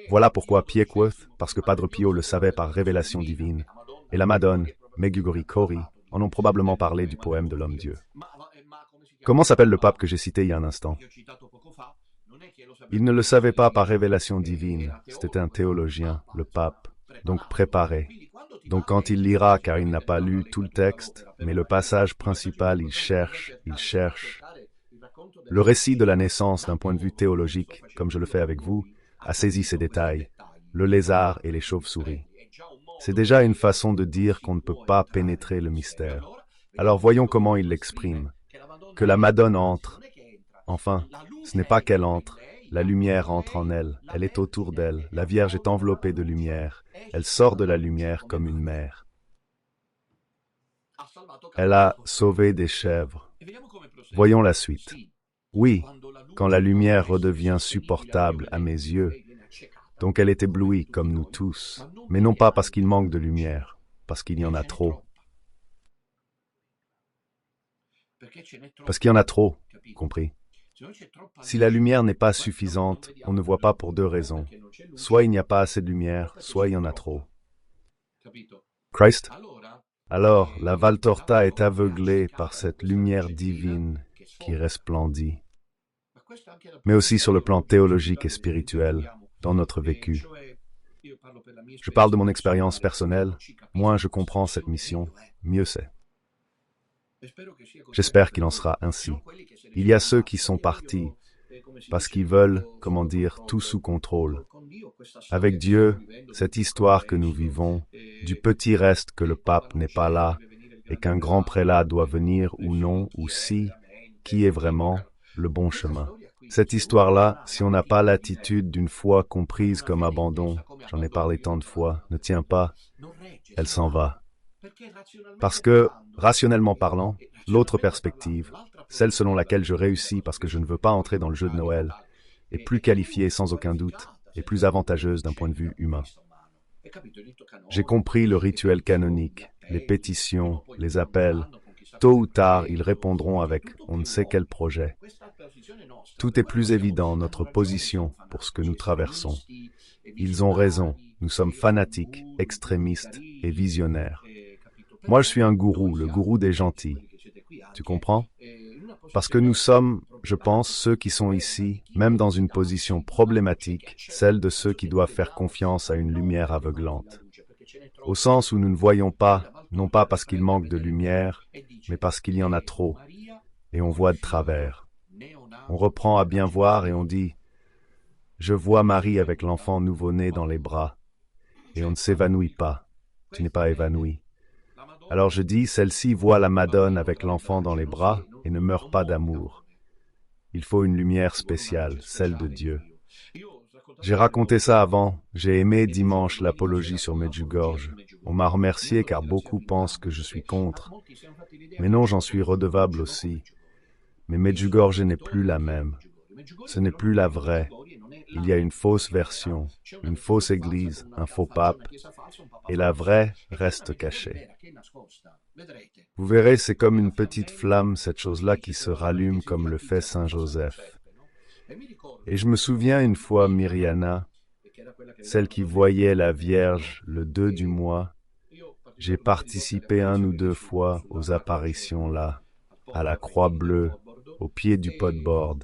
Speaker 1: Voilà pourquoi Piekworth, parce que Padre Pio le savait par révélation divine, et la Madone, Megugori Kori, en ont probablement parlé du poème de l'homme-dieu. Comment s'appelle le pape que j'ai cité il y a un instant? Il ne le savait pas par révélation divine, c'était un théologien, le pape, donc préparé. Donc quand il lira, car il n'a pas lu tout le texte, mais le passage principal, il cherche. Le récit de la naissance d'un point de vue théologique, comme je le fais avec vous, a saisi ces détails, le lézard et les chauves-souris. C'est déjà une façon de dire qu'on ne peut pas pénétrer le mystère. Alors voyons comment il l'exprime. Que la Madone entre. Enfin, ce n'est pas qu'elle entre, la lumière entre en elle, elle est autour d'elle, la Vierge est enveloppée de lumière, elle sort de la lumière comme une mère. Elle a sauvé des chèvres. Voyons la suite. Oui, quand la lumière redevient supportable à mes yeux, donc elle est éblouie comme nous tous, mais non pas parce qu'il manque de lumière, parce qu'il y en a trop. Parce qu'il y en a trop, compris? Si la lumière n'est pas suffisante, on ne voit pas pour deux raisons. Soit il n'y a pas assez de lumière, soit il y en a trop. Christ? Alors, la Valtorta est aveuglée par cette lumière divine qui resplendit. Mais aussi sur le plan théologique et spirituel, dans notre vécu. Je parle de mon expérience personnelle. Moins je comprends cette mission, mieux c'est. J'espère qu'il en sera ainsi. Il y a ceux qui sont partis parce qu'ils veulent, comment dire, tout sous contrôle. Avec Dieu, cette histoire que nous vivons, du petit reste que le pape n'est pas là et qu'un grand prélat doit venir ou non, ou si, qui est vraiment le bon chemin. Cette histoire-là, si on n'a pas l'attitude d'une foi comprise comme abandon, j'en ai parlé tant de fois, ne tient pas, elle s'en va. Parce que, rationnellement parlant, l'autre perspective, celle selon laquelle je réussis parce que je ne veux pas entrer dans le jeu de Noël, est plus qualifiée sans aucun doute et plus avantageuse d'un point de vue humain. J'ai compris le rituel canonique, les pétitions, les appels. Tôt ou tard, ils répondront avec on ne sait quel projet. Tout est plus évident, notre position pour ce que nous traversons. Ils ont raison, nous sommes fanatiques, extrémistes et visionnaires. Moi, je suis un gourou, le gourou des gentils. Tu comprends? Parce que nous sommes, je pense, ceux qui sont ici, même dans une position problématique, celle de ceux qui doivent faire confiance à une lumière aveuglante. Au sens où nous ne voyons pas, non pas parce qu'il manque de lumière, mais parce qu'il y en a trop, et on voit de travers. On reprend à bien voir et on dit « Je vois Marie avec l'enfant nouveau-né dans les bras », et on ne s'évanouit pas. Tu n'es pas évanoui. Alors je dis, celle-ci voit la Madone avec l'enfant dans les bras et ne meurt pas d'amour. Il faut une lumière spéciale, celle de Dieu. J'ai raconté ça avant, j'ai aimé dimanche l'apologie sur Medjugorje. On m'a remercié car beaucoup pensent que je suis contre. Mais non, j'en suis redevable aussi. Mais Medjugorje n'est plus la même. Ce n'est plus la vraie. Il y a une fausse version, une fausse église, un faux pape, et la vraie reste cachée. Vous verrez, c'est comme une petite flamme, cette chose-là qui se rallume comme le fait Saint Joseph. Et je me souviens une fois Myriana, celle qui voyait la Vierge le 2 du mois, j'ai participé 1 ou 2 fois aux apparitions là, à la Croix Bleue, au pied du Podbord.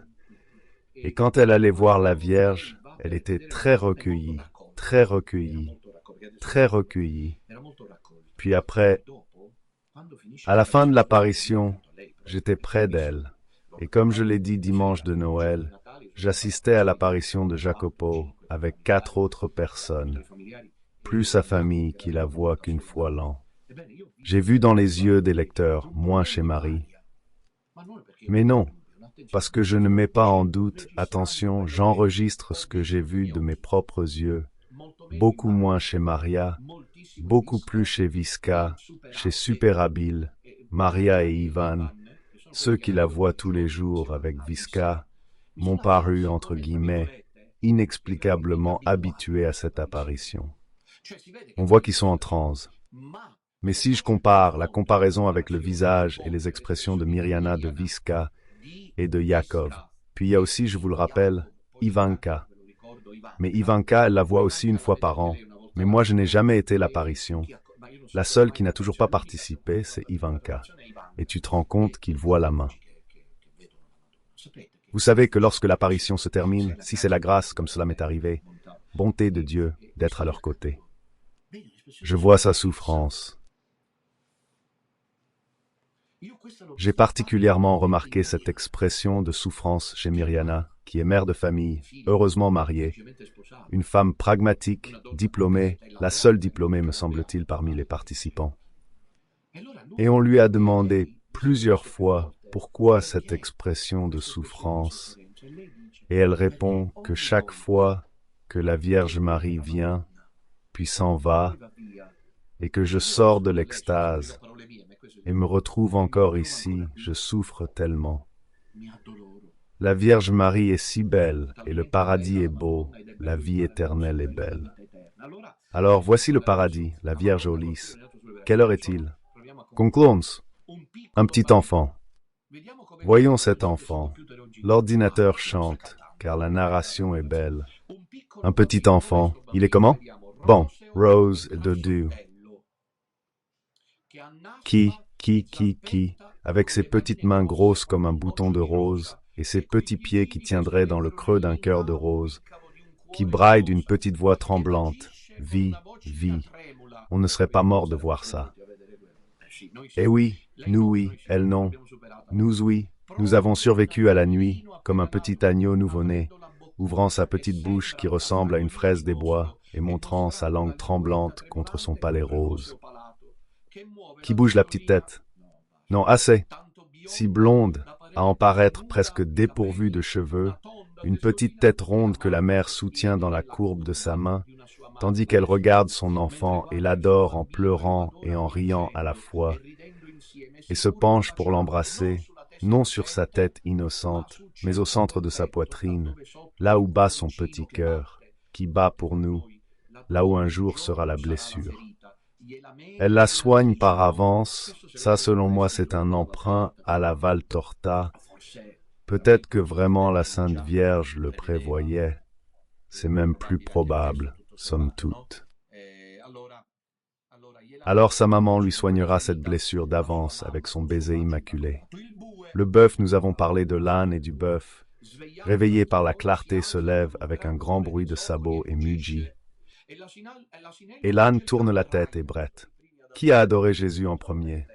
Speaker 1: Et quand elle allait voir la Vierge, elle était très recueillie, très recueillie, très recueillie. Puis après, à la fin de l'apparition, j'étais près d'elle. Et comme je l'ai dit dimanche de Noël, j'assistais à l'apparition de Jacopo avec 4 autres personnes, plus sa famille qui la voit qu'une fois l'an. J'ai vu dans les yeux des lecteurs, moins chez Marie. Mais non, parce que je ne mets pas en doute, attention, j'enregistre ce que j'ai vu de mes propres yeux, beaucoup moins chez Maria, beaucoup plus chez Visca, chez Supérabile, Maria et Ivan, ceux qui la voient tous les jours avec Visca, m'ont paru, entre guillemets, inexplicablement habitués à cette apparition. On voit qu'ils sont en transe. Mais si je compare la comparaison avec le visage et les expressions de Mirjana, de Visca et de Yakov, puis il y a aussi, je vous le rappelle, Ivanka. Mais Ivanka, elle la voit aussi une fois par an. Mais moi, je n'ai jamais été l'apparition. La seule qui n'a toujours pas participé, c'est Ivanka. Et tu te rends compte qu'il voit la main. Vous savez que lorsque l'apparition se termine, si c'est la grâce, comme cela m'est arrivé, bonté de Dieu d'être à leur côté. Je vois sa souffrance. J'ai particulièrement remarqué cette expression de souffrance chez Mirjana, qui est mère de famille, heureusement mariée, une femme pragmatique, diplômée, la seule diplômée me semble-t-il parmi les participants. Et on lui a demandé plusieurs fois pourquoi cette expression de souffrance, et elle répond que chaque fois que la Vierge Marie vient, puis s'en va, et que je sors de l'extase, et me retrouve encore ici, je souffre tellement. La Vierge Marie est si belle, et le paradis est beau, la vie éternelle est belle. Alors voici le paradis, la Vierge au lys. Quelle heure est-il? Conclons. Un petit enfant. Voyons cet enfant. L'ordinateur chante, car la narration est belle. Un petit enfant. Il est comment? Bon, Rose et Dodu. Qui, avec ses petites mains grosses comme un bouton de rose, et ses petits pieds qui tiendraient dans le creux d'un cœur de rose, qui braille d'une petite voix tremblante. Vie, vie. On ne serait pas mort de voir ça. Eh oui, nous oui, elle non. Nous oui, nous avons survécu à la nuit, comme un petit agneau nouveau-né, ouvrant sa petite bouche qui ressemble à une fraise des bois et montrant sa langue tremblante contre son palais rose. Qui bouge la petite tête? Non, assez. Si blonde, à en paraître presque dépourvue de cheveux, une petite tête ronde que la mère soutient dans la courbe de sa main, tandis qu'elle regarde son enfant et l'adore en pleurant et en riant à la fois, et se penche pour l'embrasser, non sur sa tête innocente, mais au centre de sa poitrine, là où bat son petit cœur, qui bat pour nous, là où un jour sera la blessure. Elle la soigne par avance, ça selon moi c'est un emprunt à la Valtorta. Peut-être que vraiment la Sainte Vierge le prévoyait, c'est même plus probable, somme toute. Alors sa maman lui soignera cette blessure d'avance avec son baiser immaculé. Le bœuf, nous avons parlé de l'âne et du bœuf, réveillé par la clarté se lève avec un grand bruit de sabots et mugit. Et l'âne tourne la tête et brette. Qui a adoré Jésus en premier?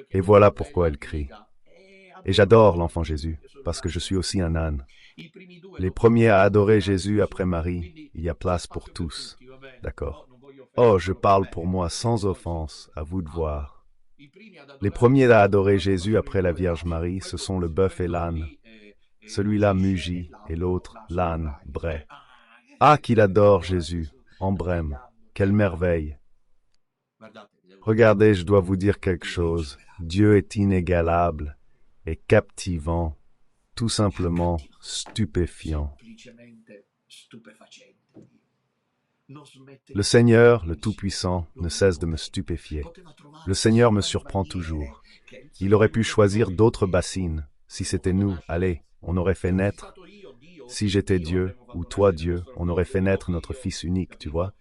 Speaker 1: Et voilà pourquoi elle crie. Et j'adore l'enfant Jésus, parce que je suis aussi un âne. Les premiers à adorer Jésus après Marie, il y a place pour tous. D'accord. Oh, je parle pour moi sans offense, à vous de voir. Les premiers à adorer Jésus après la Vierge Marie, ce sont le bœuf et l'âne. Celui-là mugit, et l'autre, l'âne, braie. Ah, qu'il adore Jésus, en brème. Quelle merveille! Regardez, je dois vous dire quelque chose. Dieu est inégalable et captivant, tout simplement stupéfiant. Le Seigneur, le Tout-Puissant, ne cesse de me stupéfier. Le Seigneur me surprend toujours. Il aurait pu choisir d'autres bassines. Si c'était nous, allez, on aurait fait naître. Si j'étais Dieu, ou toi Dieu, on aurait fait naître notre Fils unique, tu vois.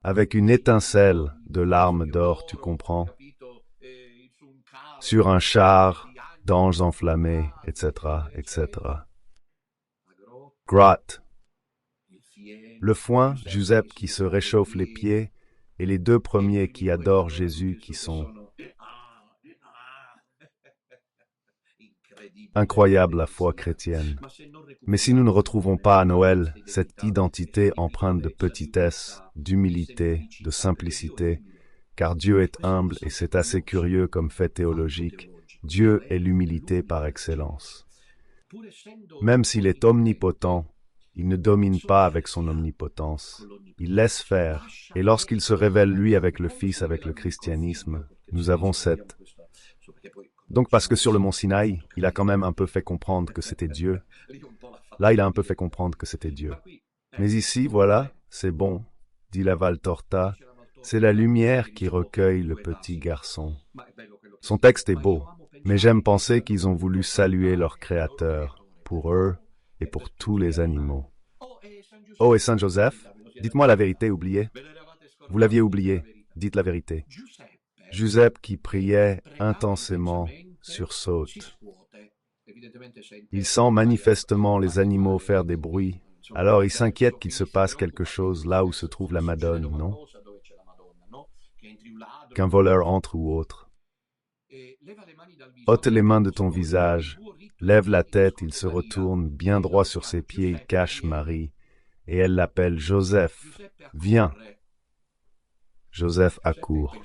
Speaker 1: Avec une étincelle de larmes d'or, tu comprends. Sur un char, d'anges enflammés, etc., etc. Grotte. Le foin, Giuseppe qui se réchauffe les pieds, et les deux premiers qui adorent Jésus qui sont... Incroyable la foi chrétienne. Mais si nous ne retrouvons pas à Noël cette identité empreinte de petitesse, d'humilité, de simplicité, car Dieu est humble et c'est assez curieux comme fait théologique, Dieu est l'humilité par excellence. Même s'il est omnipotent, Il ne domine pas avec son omnipotence. Il laisse faire. Et lorsqu'il se révèle lui avec le Fils, avec le christianisme, nous avons cette... Donc parce que sur le mont Sinaï, il a quand même un peu fait comprendre que c'était Dieu. Là, il a un peu fait comprendre que c'était Dieu. Mais ici, voilà, c'est bon, dit la Valtorta, c'est la lumière qui recueille le petit garçon. Son texte est beau, mais j'aime penser qu'ils ont voulu saluer leur Créateur, pour eux et pour tous les animaux. Oh, et Saint Joseph, dites-moi la vérité oubliée. Vous l'aviez oublié, dites la vérité. Giuseppe qui priait intensément sursaute. Il sent manifestement les animaux faire des bruits, alors il s'inquiète qu'il se passe quelque chose là où se trouve la Madone, non? Qu'un voleur entre ou autre. Ôte les mains de ton visage, lève la tête, il se retourne, bien droit sur ses pieds, il cache Marie, et elle l'appelle Joseph, viens. Joseph accourt.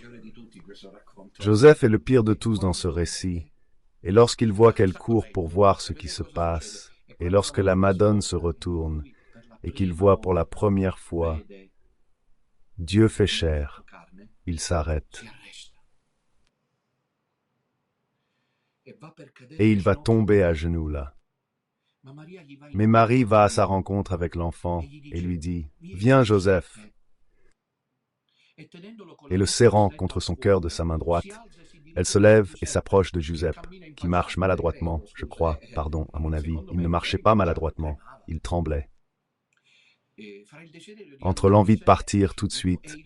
Speaker 1: Joseph est le pire de tous dans ce récit, et lorsqu'il voit qu'elle court pour voir ce qui se passe, et lorsque la Madone se retourne, et qu'il voit pour la première fois, Dieu fait chair, il s'arrête. Et il va tomber à genoux là. Mais Marie va à sa rencontre avec l'enfant et lui dit, « Viens, Joseph !» Et le serrant contre son cœur de sa main droite, elle se lève et s'approche de Giuseppe, qui marche maladroitement, je crois, pardon, à mon avis, il ne marchait pas maladroitement, il tremblait. Entre l'envie de partir tout de suite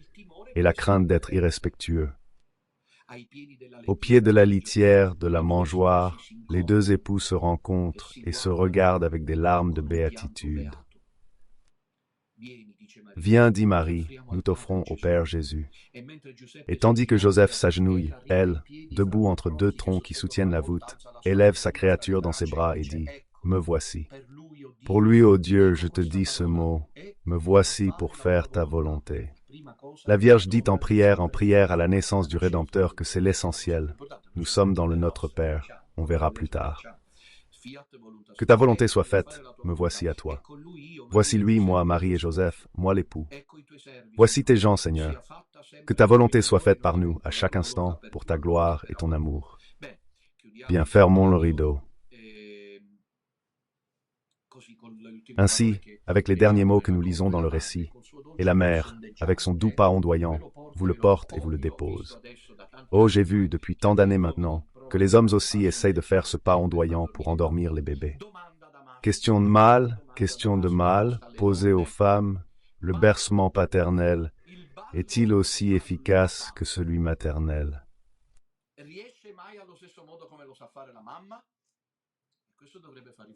Speaker 1: et la crainte d'être irrespectueux. Au pied de la litière de la mangeoire, les deux époux se rencontrent et se regardent avec des larmes de béatitude. Viens, dit Marie, nous t'offrons au Père Jésus. Et tandis que Joseph s'agenouille, elle, debout entre deux troncs qui soutiennent la voûte, élève sa créature dans ses bras et dit, « Me voici. » Pour lui, ô Dieu, je te dis ce mot, « Me voici pour faire ta volonté. » La Vierge dit en prière à la naissance du Rédempteur que c'est l'essentiel. Nous sommes dans le Notre Père, on verra plus tard. Que ta volonté soit faite, me voici à toi. Voici lui, moi, Marie et Joseph, moi l'époux. Voici tes gens, Seigneur. Que ta volonté soit faite par nous, à chaque instant, pour ta gloire et ton amour. Bien, fermons le rideau. Ainsi, avec les derniers mots que nous lisons dans le récit, et la mère, avec son doux pas ondoyant, vous le porte et vous le dépose. Oh, j'ai vu, depuis tant d'années maintenant, que les hommes aussi essayent de faire ce pas ondoyant pour endormir les bébés. Question de mal, posée aux femmes, le bercement paternel est-il aussi efficace que celui maternel?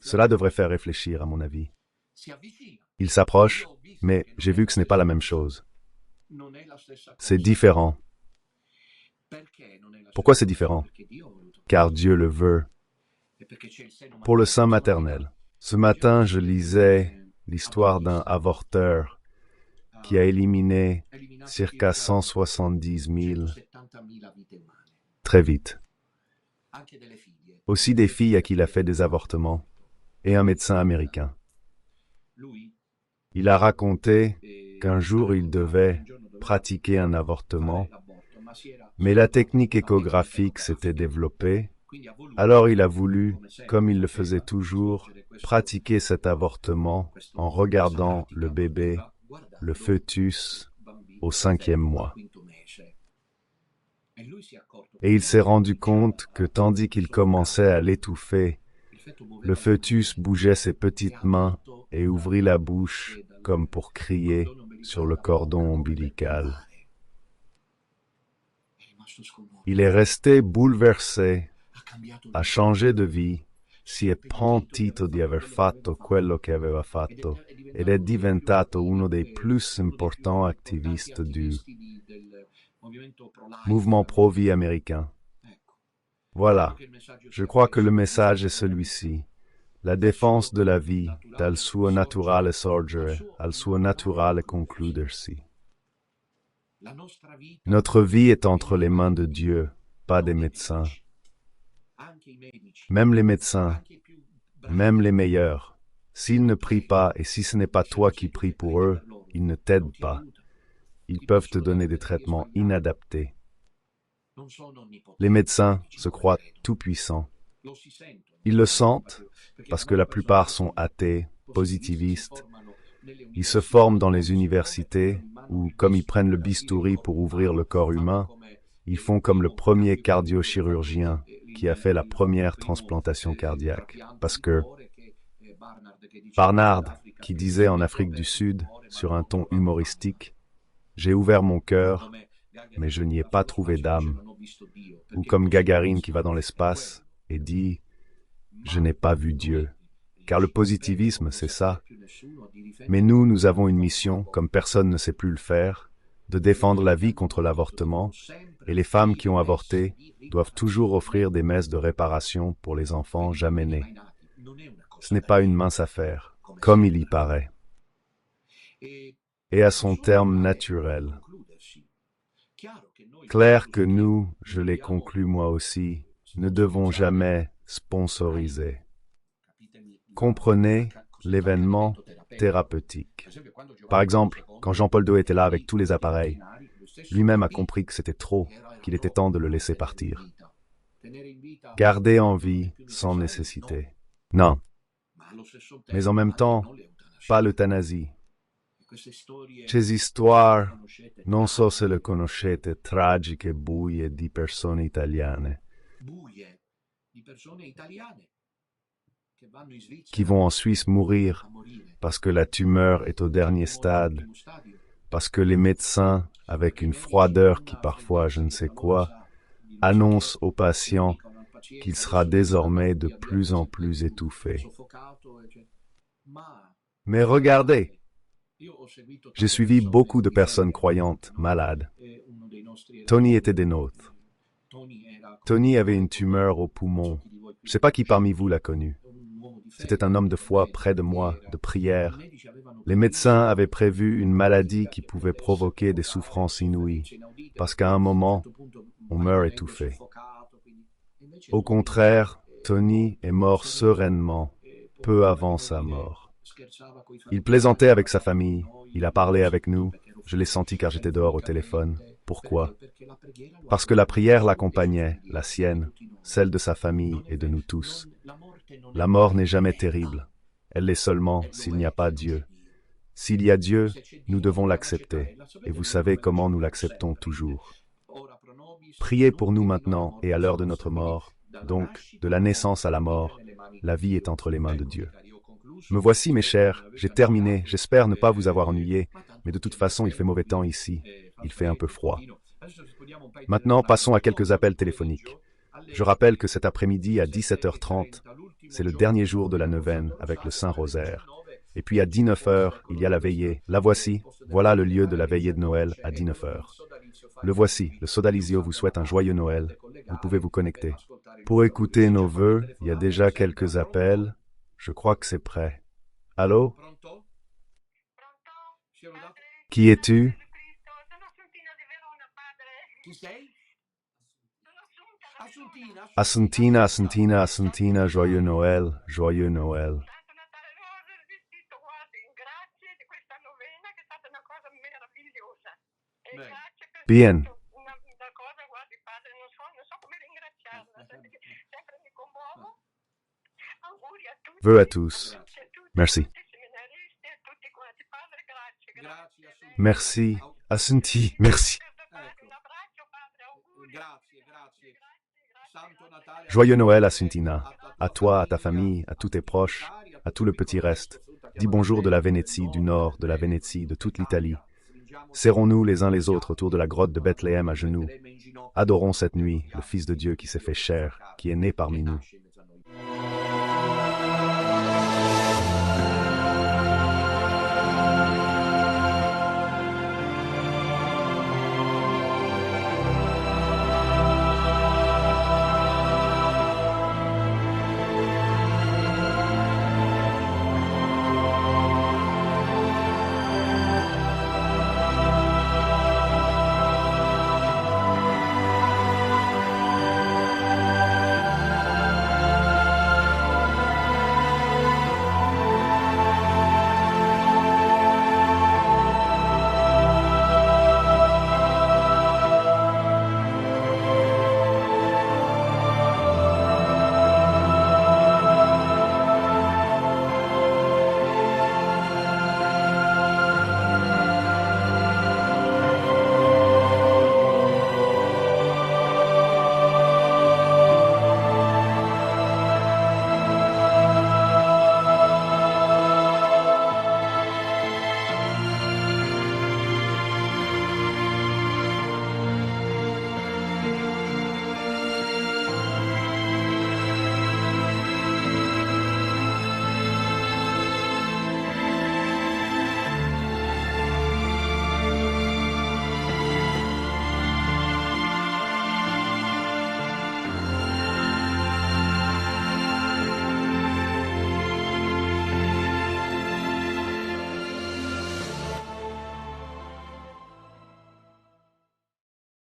Speaker 1: Cela devrait faire réfléchir, à mon avis. Il s'approche, mais j'ai vu que ce n'est pas la même chose. C'est différent. Pourquoi c'est différent? Car Dieu le veut. Pour le sein maternel. Ce matin, je lisais l'histoire d'un avorteur qui a éliminé circa 170 000 très vite. Aussi des filles à qui il a fait des avortements, et un médecin américain. Il a raconté qu'un jour il devait pratiquer un avortement, mais la technique échographique s'était développée, alors il a voulu, comme il le faisait toujours, pratiquer cet avortement en regardant le bébé, le fœtus, au 5e mois. Et il s'est rendu compte que tandis qu'il commençait à l'étouffer, le fœtus bougeait ses petites mains et ouvrit la bouche comme pour crier sur le cordon ombilical. Il est resté bouleversé, a changé de vie, si è pentito di aver fatto quello che aveva fatto ed è diventato uno dei plus importants activistes du mouvement pro-vie américain. Voilà, je crois que le message est celui-ci. La défense de la vie, dal suo naturale sorgere al suo naturale concludersi. Notre vie est entre les mains de Dieu, pas des médecins. Même les médecins, même les meilleurs, S'ils ne prient pas et si ce n'est pas toi qui pries pour eux, ils ne t'aident pas. Ils peuvent te donner des traitements inadaptés. Les médecins se croient tout-puissants. Ils le sentent parce que la plupart sont athées, positivistes. Ils se forment dans les universités où, comme ils prennent le bistouri pour ouvrir le corps humain, ils font comme le premier cardiochirurgien qui a fait la première transplantation cardiaque. Parce que Barnard, qui disait en Afrique du Sud, sur un ton humoristique, « J'ai ouvert mon cœur, mais je n'y ai pas trouvé d'âme », ou comme Gagarine qui va dans l'espace et dit « Je n'ai pas vu Dieu ». Car le positivisme, c'est ça. Mais nous avons une mission, comme personne ne sait plus le faire, de défendre la vie contre l'avortement, et les femmes qui ont avorté doivent toujours offrir des messes de réparation pour les enfants jamais nés. Ce n'est pas une mince affaire, comme il y paraît. Et à son terme naturel. Clair que nous, je l'ai conclu moi aussi, ne devons jamais sponsoriser. Comprenez l'événement thérapeutique. Par exemple, quand Jean-Paul II était là avec tous les appareils, lui-même a compris que c'était trop, qu'il était temps de le laisser partir. Garder en vie sans nécessité. Non. Mais en même temps, pas l'euthanasie. Ces histoires, non so se le conoscete, tragiche buie di persone italiane, qui vont en Suisse mourir parce que la tumeur est au dernier stade, parce que les médecins, avec une froideur qui parfois, je ne sais quoi, annoncent aux patients qu'il sera désormais de plus en plus étouffé. Mais regardez, j'ai suivi beaucoup de personnes croyantes, malades. Tony était des nôtres. Tony avait une tumeur au poumon. Je ne sais pas qui parmi vous l'a connu. C'était un homme de foi près de moi, de prière. Les médecins avaient prévu une maladie qui pouvait provoquer des souffrances inouïes, parce qu'à un moment, on meurt étouffé. Au contraire, Tony est mort sereinement, peu avant sa mort. Il plaisantait avec sa famille, il a parlé avec nous, je l'ai senti car j'étais dehors au téléphone. Pourquoi? Parce que la prière l'accompagnait, la sienne, celle de sa famille et de nous tous. La mort n'est jamais terrible, elle l'est seulement s'il n'y a pas Dieu. S'il y a Dieu, nous devons l'accepter, et vous savez comment nous l'acceptons toujours. Priez pour nous maintenant et à l'heure de notre mort, donc, de la naissance à la mort, la vie est entre les mains de Dieu. Me voici, mes chers, j'ai terminé, j'espère ne pas vous avoir ennuyé, mais de toute façon, il fait mauvais temps ici, il fait un peu froid. Maintenant, passons à quelques appels téléphoniques. Je rappelle que cet après-midi, à 17h30, c'est le dernier jour de la neuvaine avec le Saint-Rosaire. Et puis à 19h, il y a la veillée. La voici, voilà le lieu de la veillée de Noël à 19h. Le voici, le Sodalizio vous souhaite un joyeux Noël. Vous pouvez vous connecter. Pour écouter nos vœux, il y a déjà quelques appels. Je crois que c'est prêt. Allô? Qui es-tu? Assuntina, Assuntina, Assuntina, joyeux Noël, joyeux Noël. Bien. Vœux à tous. Merci. Merci. Assunti, merci. Joyeux Noël, Assuntina. À toi, à ta famille, à tous tes proches, à tout le petit reste. Dis bonjour de la Vénétie, du nord, de la Vénétie, de toute l'Italie. Serrons-nous les uns les autres autour de la grotte de Bethléem à genoux. Adorons cette nuit le Fils de Dieu qui s'est fait chair, qui est né parmi nous.